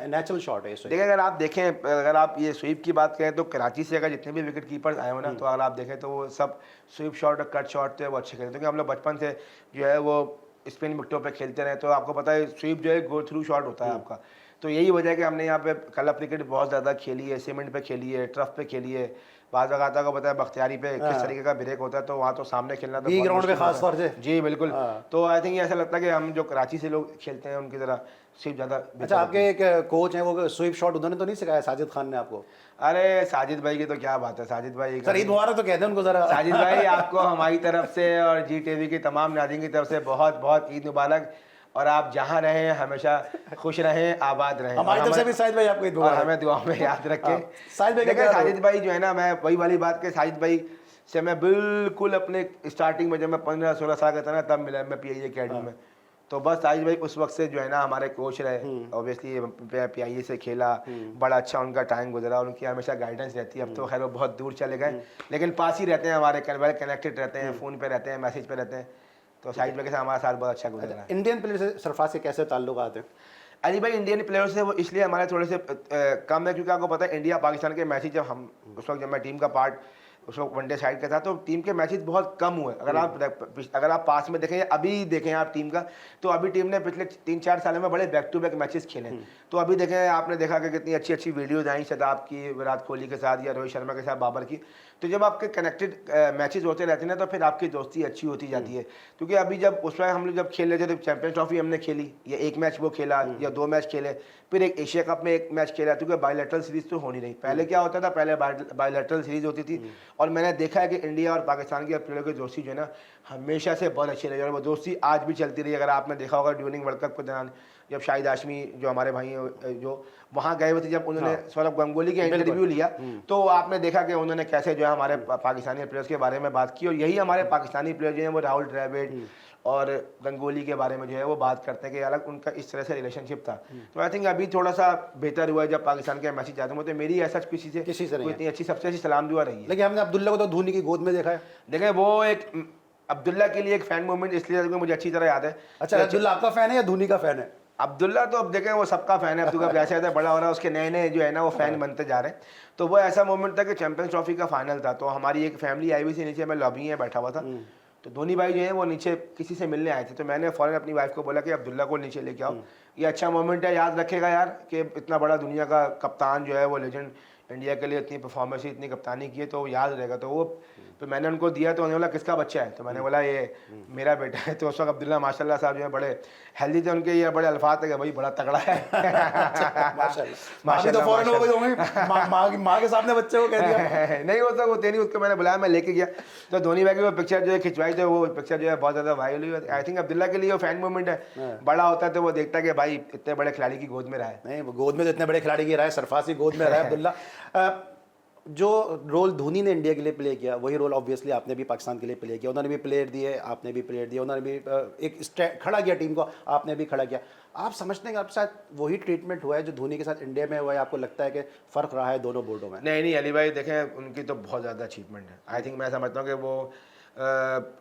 नेचुरल शॉट है ये स्विप? देखिए अगर आप ये स्वीप की बात करें तो कराची से अगर जितने भी विकेट कीपर्स आए हो ना तो अगर आप देखें तो वो सब स्वीप शॉट और कट शॉट जो है वो अच्छे खेलते हैं, क्योंकि हम लोग बचपन से जो है वो स्पिन विकेटों पे खेलते रहे, तो आपको पता है स्वीप जो है गो थ्रू शॉट होता है आपका। तो यही वजह है कि हमने यहाँ पे क्लब क्रिकेट बहुत ज़्यादा खेली है, सीमेंट पे खेली है, टर्फ पे खेली है। बाद वक्त को पता है बख्तियारी पे किस तरीके का ब्रेक होता है, तो वहाँ तो सामने खेलना तो बहुत ग्राउंड पे मुश्किल खास होता तौर है। से। जी बिल्कुल। तो आई थिंक ऐसा लगता है कि हम जो कराची से लोग खेलते हैं उनकी तरह सिर्फ ज़्यादा। अच्छा, आपके एक कोच हैं वो स्वीप शॉट उन्होंने तो नहीं सिखाया साजिद खान ने आपको? अरे साजिद भाई की तो क्या बात है, साजिद भाई सर ईद मुबारक तो कहते हैं उनको जरा। साजिद भाई आपको हमारी तरफ से और जी टीवी की तमाम नाज़रीन की तरफ से बहुत बहुत ईद मुबारक, और आप जहाँ रहें हमेशा खुश रहें, आबाद रहें। हमारी तरफ से भी साजिद भाई आपको ईद और मुबारक। हमें दुआ में याद रखें। साजिद भाई देखिए साजिद भाई जो है ना, मैं वही वाली बात कि साजिद भाई से मैं बिल्कुल अपने स्टार्टिंग में जब मैं 15-16 साल का था ना तब मिला मैं PIA अकेडमी में। तो बस साजिद भाई उस वक्त से जो है ना हमारे कोच रहे, ऑब्वियसली PIA से खेला, बड़ा अच्छा उनका टाइम गुजरा और उनकी हमेशा गाइडेंस रहती है। अब तो खैर वो बहुत दूर चले गए, लेकिन पास ही रहते हैं हमारे, वेल कनेक्टेड रहते हैं, फ़ोन पे रहते हैं, मैसेज पे रहते हैं। तो साजिद भाई के साथ हमारा साथ बहुत अच्छा गुजरा है। इंडियन प्लेयर से सरफराज के कैसे ताल्लुक आते हैं? अली भाई इंडियन प्लेयर से वो इसलिए हमारे थोड़े से कम है क्योंकि आपको पता है इंडिया पाकिस्तान के मैचेज जब हम उस वक्त जब मैं टीम का पार्ट उस वक्त वनडे साइड का था तो टीम के मैचेस बहुत कम हुए। अगर आप पास में देखें, अभी देखें आप टीम का, तो अभी टीम ने पिछले 3-4 सालों में बड़े बैक टू बैक मैचेस खेले। तो अभी देखें, आपने देखा कि कितनी अच्छी अच्छी वीडियोज आई शदाब की, विराट कोहली के साथ या रोहित शर्मा के साथ, बाबर की। तो जब आपके कनेक्टेड मैचेस होते रहते हैं ना तो फिर आपकी दोस्ती अच्छी होती जाती है। क्योंकि अभी जब उस वक्त हम लोग जब खेल रहे थे तो चैंपियंस ट्रॉफी हमने खेली, या एक मैच वो खेला या 2 मैच खेले, फिर एक एशिया कप में एक मैच खेला, क्योंकि बायलैटरल सीरीज तो होनी नहीं। पहले क्या होता था, पहले बायलैटरल सीरीज होती थी, और मैंने देखा है कि इंडिया और पाकिस्तान की प्लेयरों की दोस्ती जो है ना हमेशा से बहुत अच्छी रही, और वो दोस्ती आज भी चलती रही। अगर आपने देखा होगा ड्यूरिंग वर्ल्ड कप के दौरान जब शाहिद हाशमी जो हमारे भाई हैं जो वहाँ गए हुए थे, जब उन्होंने सौरभ गंगोली का इंटरव्यू लिया तो आपने देखा कि उन्होंने कैसे जो है हमारे पाकिस्तानी प्लेयर्स के बारे में बात की, और यही हमारे पाकिस्तानी प्लेयर जो हैं वो राहुल द्रविड़ और गंगोली के बारे में जो है वो बात करते हैं कि अलग उनका इस तरह से रिलेशनशिप था। तो आई थिंक अभी थोड़ा सा बेहतर हुआ है जब पाकिस्तान के मैचेस जाते हैं। तो मेरी ऐसा किसी से इतनी अच्छी सबसे अच्छी सलाम दुआ रही है। लेकिन हमने अब्दुल्ला को तो धोनी की गोद में देखा है। देखें वो एक अब्दुल्ला के लिए एक फैन मूवमेंट इसलिए मुझे अच्छी तरह याद है। अच्छा, अब्दुल्ला आपका फैन है या धोनी का फैन है? अब्दुल्ला तो अब देखें वो सबका फैन है, अब्दुल्ला जैसे जैसे बड़ा हो रहा है उसके नए नए जो है ना वो फैन बनते जा रहे हैं। तो वो ऐसा मोमेंट था कि चैंपियंस ट्रॉफी का फाइनल था, तो हमारी एक फैमिली आई हुई थी नीचे, मैं लॉबी में बैठा हुआ था, तो धोनी भाई जो है वो नीचे किसी से मिलने आए थे। तो मैंने फ़ौरन अपनी वाइफ को बोला कि अब्दुल्ला को नीचे लेके आओ, ये अच्छा मोमेंट है, याद रखेगा यार कि इतना बड़ा दुनिया का कप्तान जो है वो लेजेंड, इंडिया के लिए इतनी परफॉर्मेंस इतनी कप्तानी की है, तो वो याद रहेगा। तो वो तो मैंने उनको दिया, तो उन्होंने बोला किसका बच्चा है, तो मैंने बोला ये मेरा बेटा है। तो उस वक्त अब्दुल्ला माशाल्लाह साहब जो है बड़े हेल्दी थे, उनके ये बड़े अल्फाज थे कि भाई बड़ा तगड़ा है। माशाल्लाह तो फौरन हो गई होंगी, माँ के सामने बच्चे को कह दिया। नहीं होता वो तेरी, उसको मैंने बुलाया, मैं लेके गया, तो धोनी भाई की वो पिक्चर जो है खिंचवाई, तो वो पिक्चर जो है बहुत ज़्यादा वायरल हुई। आई थिंक अब्दुल्ला के लिए वो फैन मूवमेंट है, बड़ा होता है तो वो देखता है कि भाई इतने बड़े खिलाड़ी की गोद में रहा है। नहीं, वो गोद में तो इतने बड़े खिलाड़ी की रहा है, सरफराज की गोद में रहा है अब्दुल्ला। जो रोल धोनी ने इंडिया के लिए प्ले किया वही रोल ऑब्वियसली आपने भी पाकिस्तान के लिए प्ले किया। उन्होंने भी प्लेयर दिए, आपने भी प्लेयर दिए, उन्होंने भी एक खड़ा किया टीम को, आपने भी खड़ा किया। आप समझते हैं कि आपके साथ वही ट्रीटमेंट हुआ है जो धोनी के साथ इंडिया में हुआ है? आपको लगता है कि फ़र्क रहा है दोनों बोर्डों में? नहीं अली भाई देखें, उनकी तो बहुत ज़्यादा अचीवमेंट है। आई थिंक मैं समझता हूँ कि वो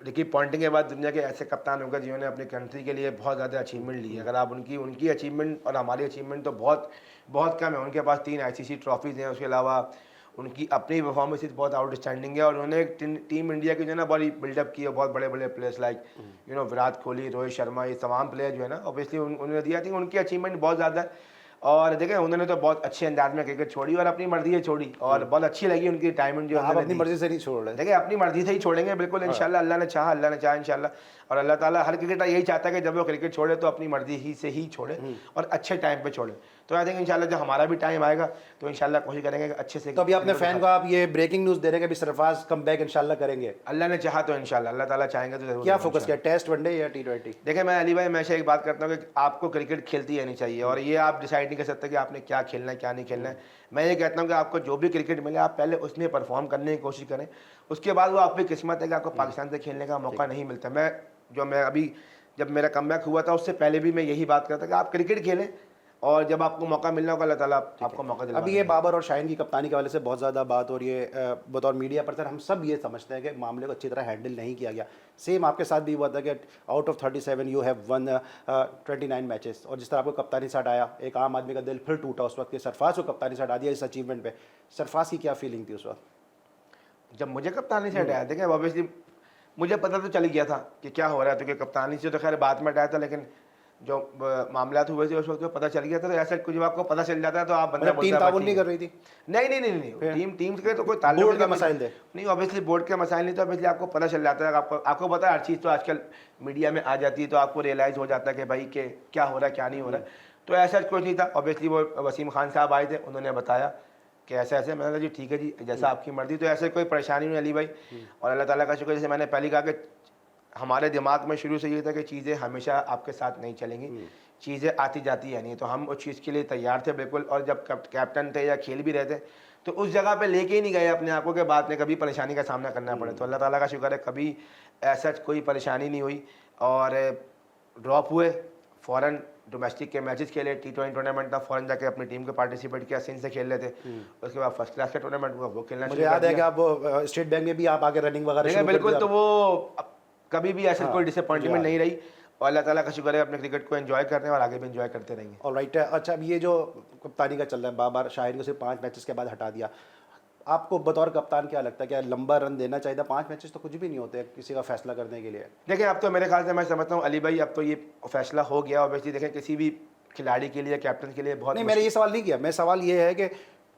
रिकी पॉन्टिंग के बाद दुनिया के ऐसे कप्तान होंगे जिन्होंने अपनी कंट्री के लिए बहुत ज़्यादा अचीवमेंट ली है। अगर आप उनकी अचीवमेंट और हमारी अचीवमेंट तो बहुत बहुत कम है। उनके पास 3 ICC ट्रॉफीज़ हैं, उसके अलावा उनकी अपनी परफॉर्मेंस बहुत आउटस्टैंडिंग है, और उन्होंने टीम इंडिया की जो है ना बड़ी बिल्डअप की है। बहुत बड़े बड़े प्लेयर्स लाइक विराट कोहली, रोहित शर्मा, ये तमाम प्लेयर जो है ना ऑब्वियसली उन्होंने दिया। थी उनकी अचीवमेंट बहुत ज़्यादा है, और देखें उन्होंने तो बहुत अच्छे अंदाज में क्रिकेट छोड़ी और अपनी मर्जी से छोड़ी, और बहुत अच्छी लगी उनकी टाइमिंग जो आप अपनी मर्जी से नहीं छोड़ रहे? देखिए अपनी मर्जी से ही छोड़ेंगे बिल्कुल, इंशाल्लाह अल्लाह ने चाहा इंशाल्लाह। और अल्लाह ताला हर क्रिकेटर यही चाहता है कि जब वो क्रिकेट छोड़े तो अपनी मर्जी ही से ही छोड़े और अच्छे टाइम पे छोड़े। तो आई थिंक इंशाल्लाह जब हमारा भी टाइम आएगा तो इंशाल्लाह कोशिश करेंगे कि अच्छे से। तो अभी अपने फैन को आप ये ब्रेकिंग न्यूज़ दे रहे हैं कि अभी सरफराज कम बैक इंशाल्लाह करेंगे? अल्लाह ने चाहा तो इंशाल्लाह, अल्लाह ताला चाहेंगे तो जरूर। क्या फोकस किया, टेस्ट, वनडे या T20? देखिए मैं अली भाई हमेशा एक बात करता हूँ कि आपको क्रिकेट खेलती रहनी चाहिए, और ये आप डिसाइड नहीं कर सकता कि आपने क्या खेलना है क्या नहीं खेलना है। मैं ये कहता हूँ कि आपको जो भी क्रिकेट मिले आप पहले उसमें परफॉर्म करने की कोशिश करें, उसके बाद वो आपकी किस्मत है कि आपको पाकिस्तान से खेलने का मौका नहीं मिलता। मैं अभी जब मेरा कमबैक हुआ था उससे पहले भी मैं यही बात करता कि आप क्रिकेट खेलें और जब आपको मौका मिलना होगा अल्लाह ताला आपको मौका दिलवा अभी ये बाबर और शाहीन की कप्तानी के वाले से बहुत ज़्यादा बात हो रही है। बतौर मीडिया पर्सन हम सब ये समझते हैं कि मामले को अच्छी तरह हैंडल नहीं किया गया। सेम आपके साथ भी हुआ था कि out of 37 you have one 29 matches, और जिस तरह आपको कप्तानी से हटाया, एक आम आदमी का दिल फिर टूटा उस वक्त कि सरफराज को कप्तानी से हटा दिया इस अचीवमेंट पे। सरफराज की क्या फीलिंग थी उस वक्त? जब मुझे कप्तानी से हटाया, देखें ऑब्वियसली मुझे पता तो चल गया था कि क्या हो रहा है, तो कि कप्तानी से तो खैर बाद में हटाया था, लेकिन जो मामला हुए थे उस वक्त पता चल गया था। तो ऐसा कुछ जब आपको पता चल जाता है तो आप बंदा टीम ताउन नहीं कर रही थी? नहीं, टीम के तो कोई ताल्लुक बोर्ड के मसाइल थे नहीं, ऑब्वियसली बोर्ड के मसाइल नहीं, तो ऑब्वियसली आपको पता चल जाता है। आपको पता है हर चीज़ तो आजकल मीडिया में आ जाती है, तो आपको रियलाइज़ हो जाता है कि भाई के क्या हो रहा है क्या नहीं हो रहा है। तो ऐसा कुछ नहीं था। ऑब्वियसली वो वसीम खान साहब आए थे, उन्होंने बताया कि ऐसे ऐसे। मैंने कहा जी ठीक है जी, जैसा आपकी मर्जी। तो ऐसे कोई परेशानी नहीं अली भाई, और अल्लाह ताला का शुक्र। जैसे मैंने पहले कहा कि हमारे दिमाग में शुरू से ये था कि चीज़ें हमेशा आपके साथ नहीं चलेंगी, चीज़ें आती जाती है नहीं, तो हम उस चीज़ के लिए तैयार थे बिल्कुल। और जब कैप्टन थे या खेल भी रहे थे तो उस जगह पे लेके ही नहीं गए अपने आप को कि बाद में कभी परेशानी का सामना करना पड़े। तो अल्लाह ताला का शुक्र है कभी ऐसा कोई परेशानी नहीं हुई। और ड्रॉप हुए, फ़ौरन डोमेस्टिक के मैचेस खेले, T20 टूर्नामेंट था, फ़ौरन जाके अपनी टीम को पार्टिसिपेट किया, सिंध से खेल रहे थे। उसके बाद फर्स्ट क्लास का टूर्नामेंट हुआ, वो खेलना मुझे याद है कि आप स्टेट बैंक में भी आप आके रनिंग वगैरह शुरू कर बिल्कुल। दिया। तो वो कभी भी ऐसा कोई डिसअपॉइंटमेंट नहीं रही, और अल्लाह ताला का शुक्र है अपने क्रिकेट को एंजॉय कर रहे हैं और आगे भी एंजॉय करते रहेंगे। ऑलराइट। अच्छा, अब ये जो कप्तानी का चल रहा है, बाबर शाहीन को सिर्फ 5 मैचेस के बाद हटा दिया, आपको बतौर कप्तान क्या लगता है, क्या लंबा रन देना चाहिए था? 5 मैचेस तो कुछ भी नहीं होते किसी का फैसला करने के लिए। देखिए अब तो मेरे ख्याल से मैं समझता हूँ अली भाई, अब तो ये फैसला हो गया। ऑब्वियसली देखें किसी भी खिलाड़ी के लिए, कैप्टन के लिए बहुत नहीं, मैंने ये सवाल नहीं किया। मैं सवाल ये है कि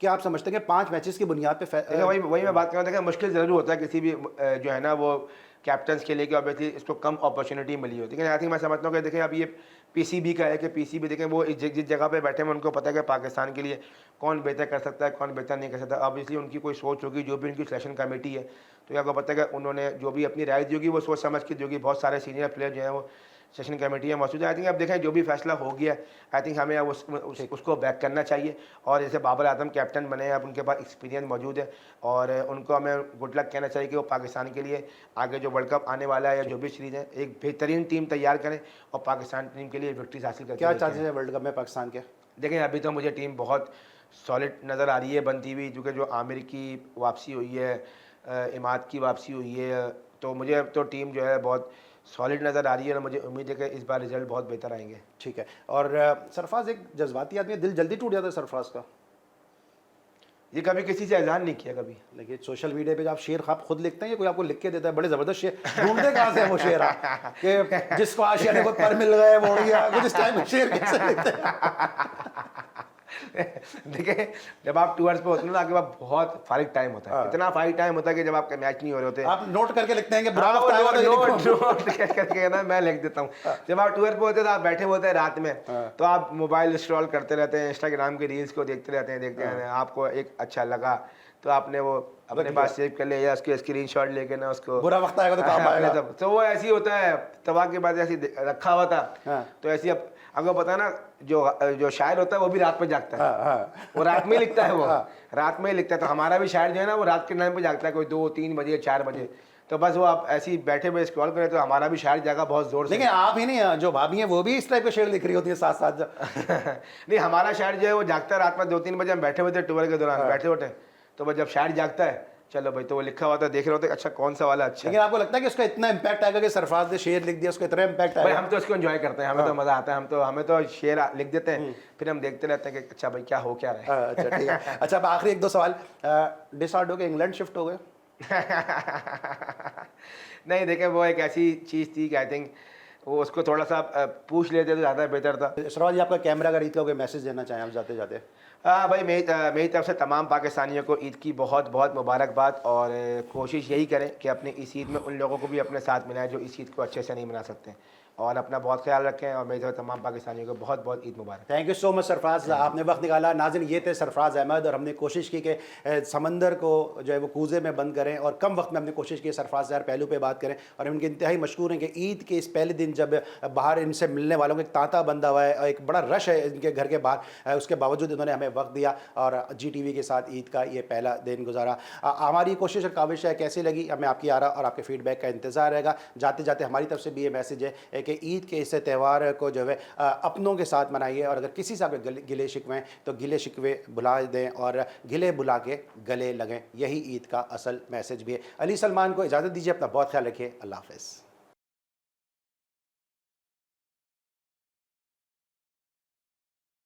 क्या आप समझते हैं कि 5 मैचेस की बुनियाद पे देखिए वही मैं बात कर रहा था कि मुश्किल ज़रूर होता है किसी भी जो है ना वो कैप्टन्स के लिए कि ऑब्वियसली इसको कम अपॉर्चुनिटी मिली होती है। लेकिन आई थिंक मैं समझता हूँ कि देखें अब ये पीसीबी का है कि पीसीबी देखें वो जिस जगह पे बैठे हैं उनको पता है कि पाकिस्तान के लिए कौन बेहतर कर सकता है, कौन बेहतर नहीं कर सकता। ऑब्वियसली उनकी कोई सोच होगी, जो भी उनकी सिलेक्शन कमेटी है, तो आपको पता है कि उन्होंने जो भी अपनी राय दी होगी वो सोच समझ के दोगी। बहुत सारे सीनियर प्लेयर जो हैं वो सेशन कमेटी में मौजूद है। आई थिंक अब देखें जो भी फैसला हो गया, आई थिंक हमें अब उसको बैक करना चाहिए। और जैसे बाबर आजम कैप्टन बने हैं, अब उनके पास एक्सपीरियंस मौजूद है और उनको हमें गुड लक कहना चाहिए कि वो पाकिस्तान के लिए आगे जो वर्ल्ड कप आने वाला है या जो भी सीरीज़ है, एक बेहतरीन टीम तैयार करें और पाकिस्तान टीम के लिए विक्ट्रीज हासिल करें। क्या चांसेस है वर्ल्ड कप में पाकिस्तान के? देखें अभी तो मुझे टीम बहुत सॉलिड नज़र आ रही है बनती हुई, क्योंकि जो आमिर की वापसी हुई है, इमाद की वापसी हुई है, तो मुझे तो टीम जो है बहुत सॉलिड नज़र आ रही है और मुझे उम्मीद है कि इस बार रिजल्ट बहुत बेहतर आएंगे। ठीक है। और सरफराज एक जज्बाती आदमी है, दिल जल्दी टूट जाता है सरफराज का? ये कभी किसी से एजान नहीं किया कभी। लेकिन सोशल मीडिया पे जब आप शेर आप खुद लिखते हैं या कोई आपको लिख के देता है? बड़े ज़बरदस्त शेर ढूंढते कहाँ से हैं वो शेर आप कि जिसको आशियाने को पर मिल गए वो गया कुछ इस टाइम में शेर कैसे लिखते हैं? देखिए जब आप टूर्स पे होते हैं ना, आपके पास बहुत फारिग टाइम होता है, इतना फारिग टाइम होता है कि जब आपके मैच नहीं हो रहे होते आप नोट करके लिखते हैं कि बुरा वक्त आएगा तो ये लिखो। नोट करके ना मैं लिख देता हूँ। जब आप टूर पे होते हैं तो आप बैठे होते हैं रात में, तो आप मोबाइल स्क्रॉल करते रहते हैं, इंस्टाग्राम के रील्स को देखते रहते हैं, आपको एक अच्छा लगा तो आपने वो अपने पास सेव कर लिया या उसके स्क्रीनशॉट लेके ना उसको बुरा वक्त आएगा तो काम आएगा। तो वो ऐसी होता है, तबाह के बाद ऐसी रखा हुआ था। तो ऐसी अब अगर पता ना जो शायर होता है वो भी रात में जागता है, वो रात में ही लिखता है, वो रात में ही लिखता है। तो हमारा भी शायर जो है ना वो रात के टाइम पे जागता है, कोई 2-3 बजे 4 बजे। तो बस वो आप ऐसे ही बैठे हुए स्क्रॉल करें तो हमारा भी शायर जागा बहुत जोर से। लेकिन आप ही नहीं, जो भाभी हैं वो भी इस टाइप के शेर लिख रही होती है साथ साथ। नहीं, हमारा शायर जो है वो जागता है रात में 2-3 बजे। हम बैठे हुए थे टूर के दौरान, बैठे उठे तो बस जब शायर जागता है, चलो भाई, तो वो लिखा हुआ था, देख रहे होते अच्छा कौन सा वाला अच्छा। लेकिन आपको लगता है कि उसका इतना इम्पैक्ट आएगा कि सरफराज ने शेर लिख दिया, उसका इतना इम्पैक्ट आएगा? भाई हम तो उसको एंजॉय करते हैं, हमें तो मजा आता है, हमें तो शेर लिख देते हैं, फिर हम देखते रहते हैं कि अच्छा भाई क्या हो क्या रहा है। अच्छा ठीक है। अच्छा अब आखिरी 1-2 सवाल, डिसाइड हो गए इंग्लैंड शिफ्ट हो गए? नहीं देखें वो एक ऐसी चीज़ थी कि आई थिंक वो उसको थोड़ा सा पूछ लेते तो ज़्यादा बेहतर था। सरफराज जी आपका कैमरा अगर ईद का कोई मैसेज देना चाहें आप जाते जाते? हाँ भाई, मेरी तरफ से तमाम पाकिस्तानियों को ईद की बहुत बहुत मुबारकबाद, और कोशिश यही करें कि अपने इस ईद में उन लोगों को भी अपने साथ मिलाएं जो इस ईद को अच्छे से नहीं मना सकते। और अपना बहुत ख्याल रखें, और मेरी तरफ तमाम पाकिस्तानियों को बहुत बहुत ईद मुबारक। Thank you so much Sarfaraz, आपने वक्त निकाला। नाज़रीन, ये थे सरफराज अहमद, और हमने कोशिश की कि समंदर को जो है वो कूज़े में बंद करें, और कम वक्त में हमने कोशिश की सरफराज यार पहलू पे बात करें। और हम इनके इंतहाई मशहूर हैं कि ईद के इस पहले दिन जब बाहर इनसे मिलने वालों का एक तांता बंधा हुआ है और एक बड़ा रश है इनके घर के बाहर, उसके बावजूद इन्होंने हमें वक्त दिया और GTV के साथ ईद का ये पहला दिन गुजारा। हमारी कोशिश और काविश है, कैसी लगी हमें आपकी आरा और आपके फीडबैक का इंतज़ार रहेगा। जाते जाते हमारी तरफ से भी ये मैसेज है कि ईद के इस त्यौहार को जो है अपनों के साथ मनाइए, और अगर किसी से आपके गिले शिकवे हैं तो गिले शिकवे भुला दें और गिले भुला के गले लगें। यही ईद का असल मैसेज भी है। अली सलमान को इजाज़त दीजिए, अपना बहुत ख्याल रखिए। अल्लाह हाफ़िज़।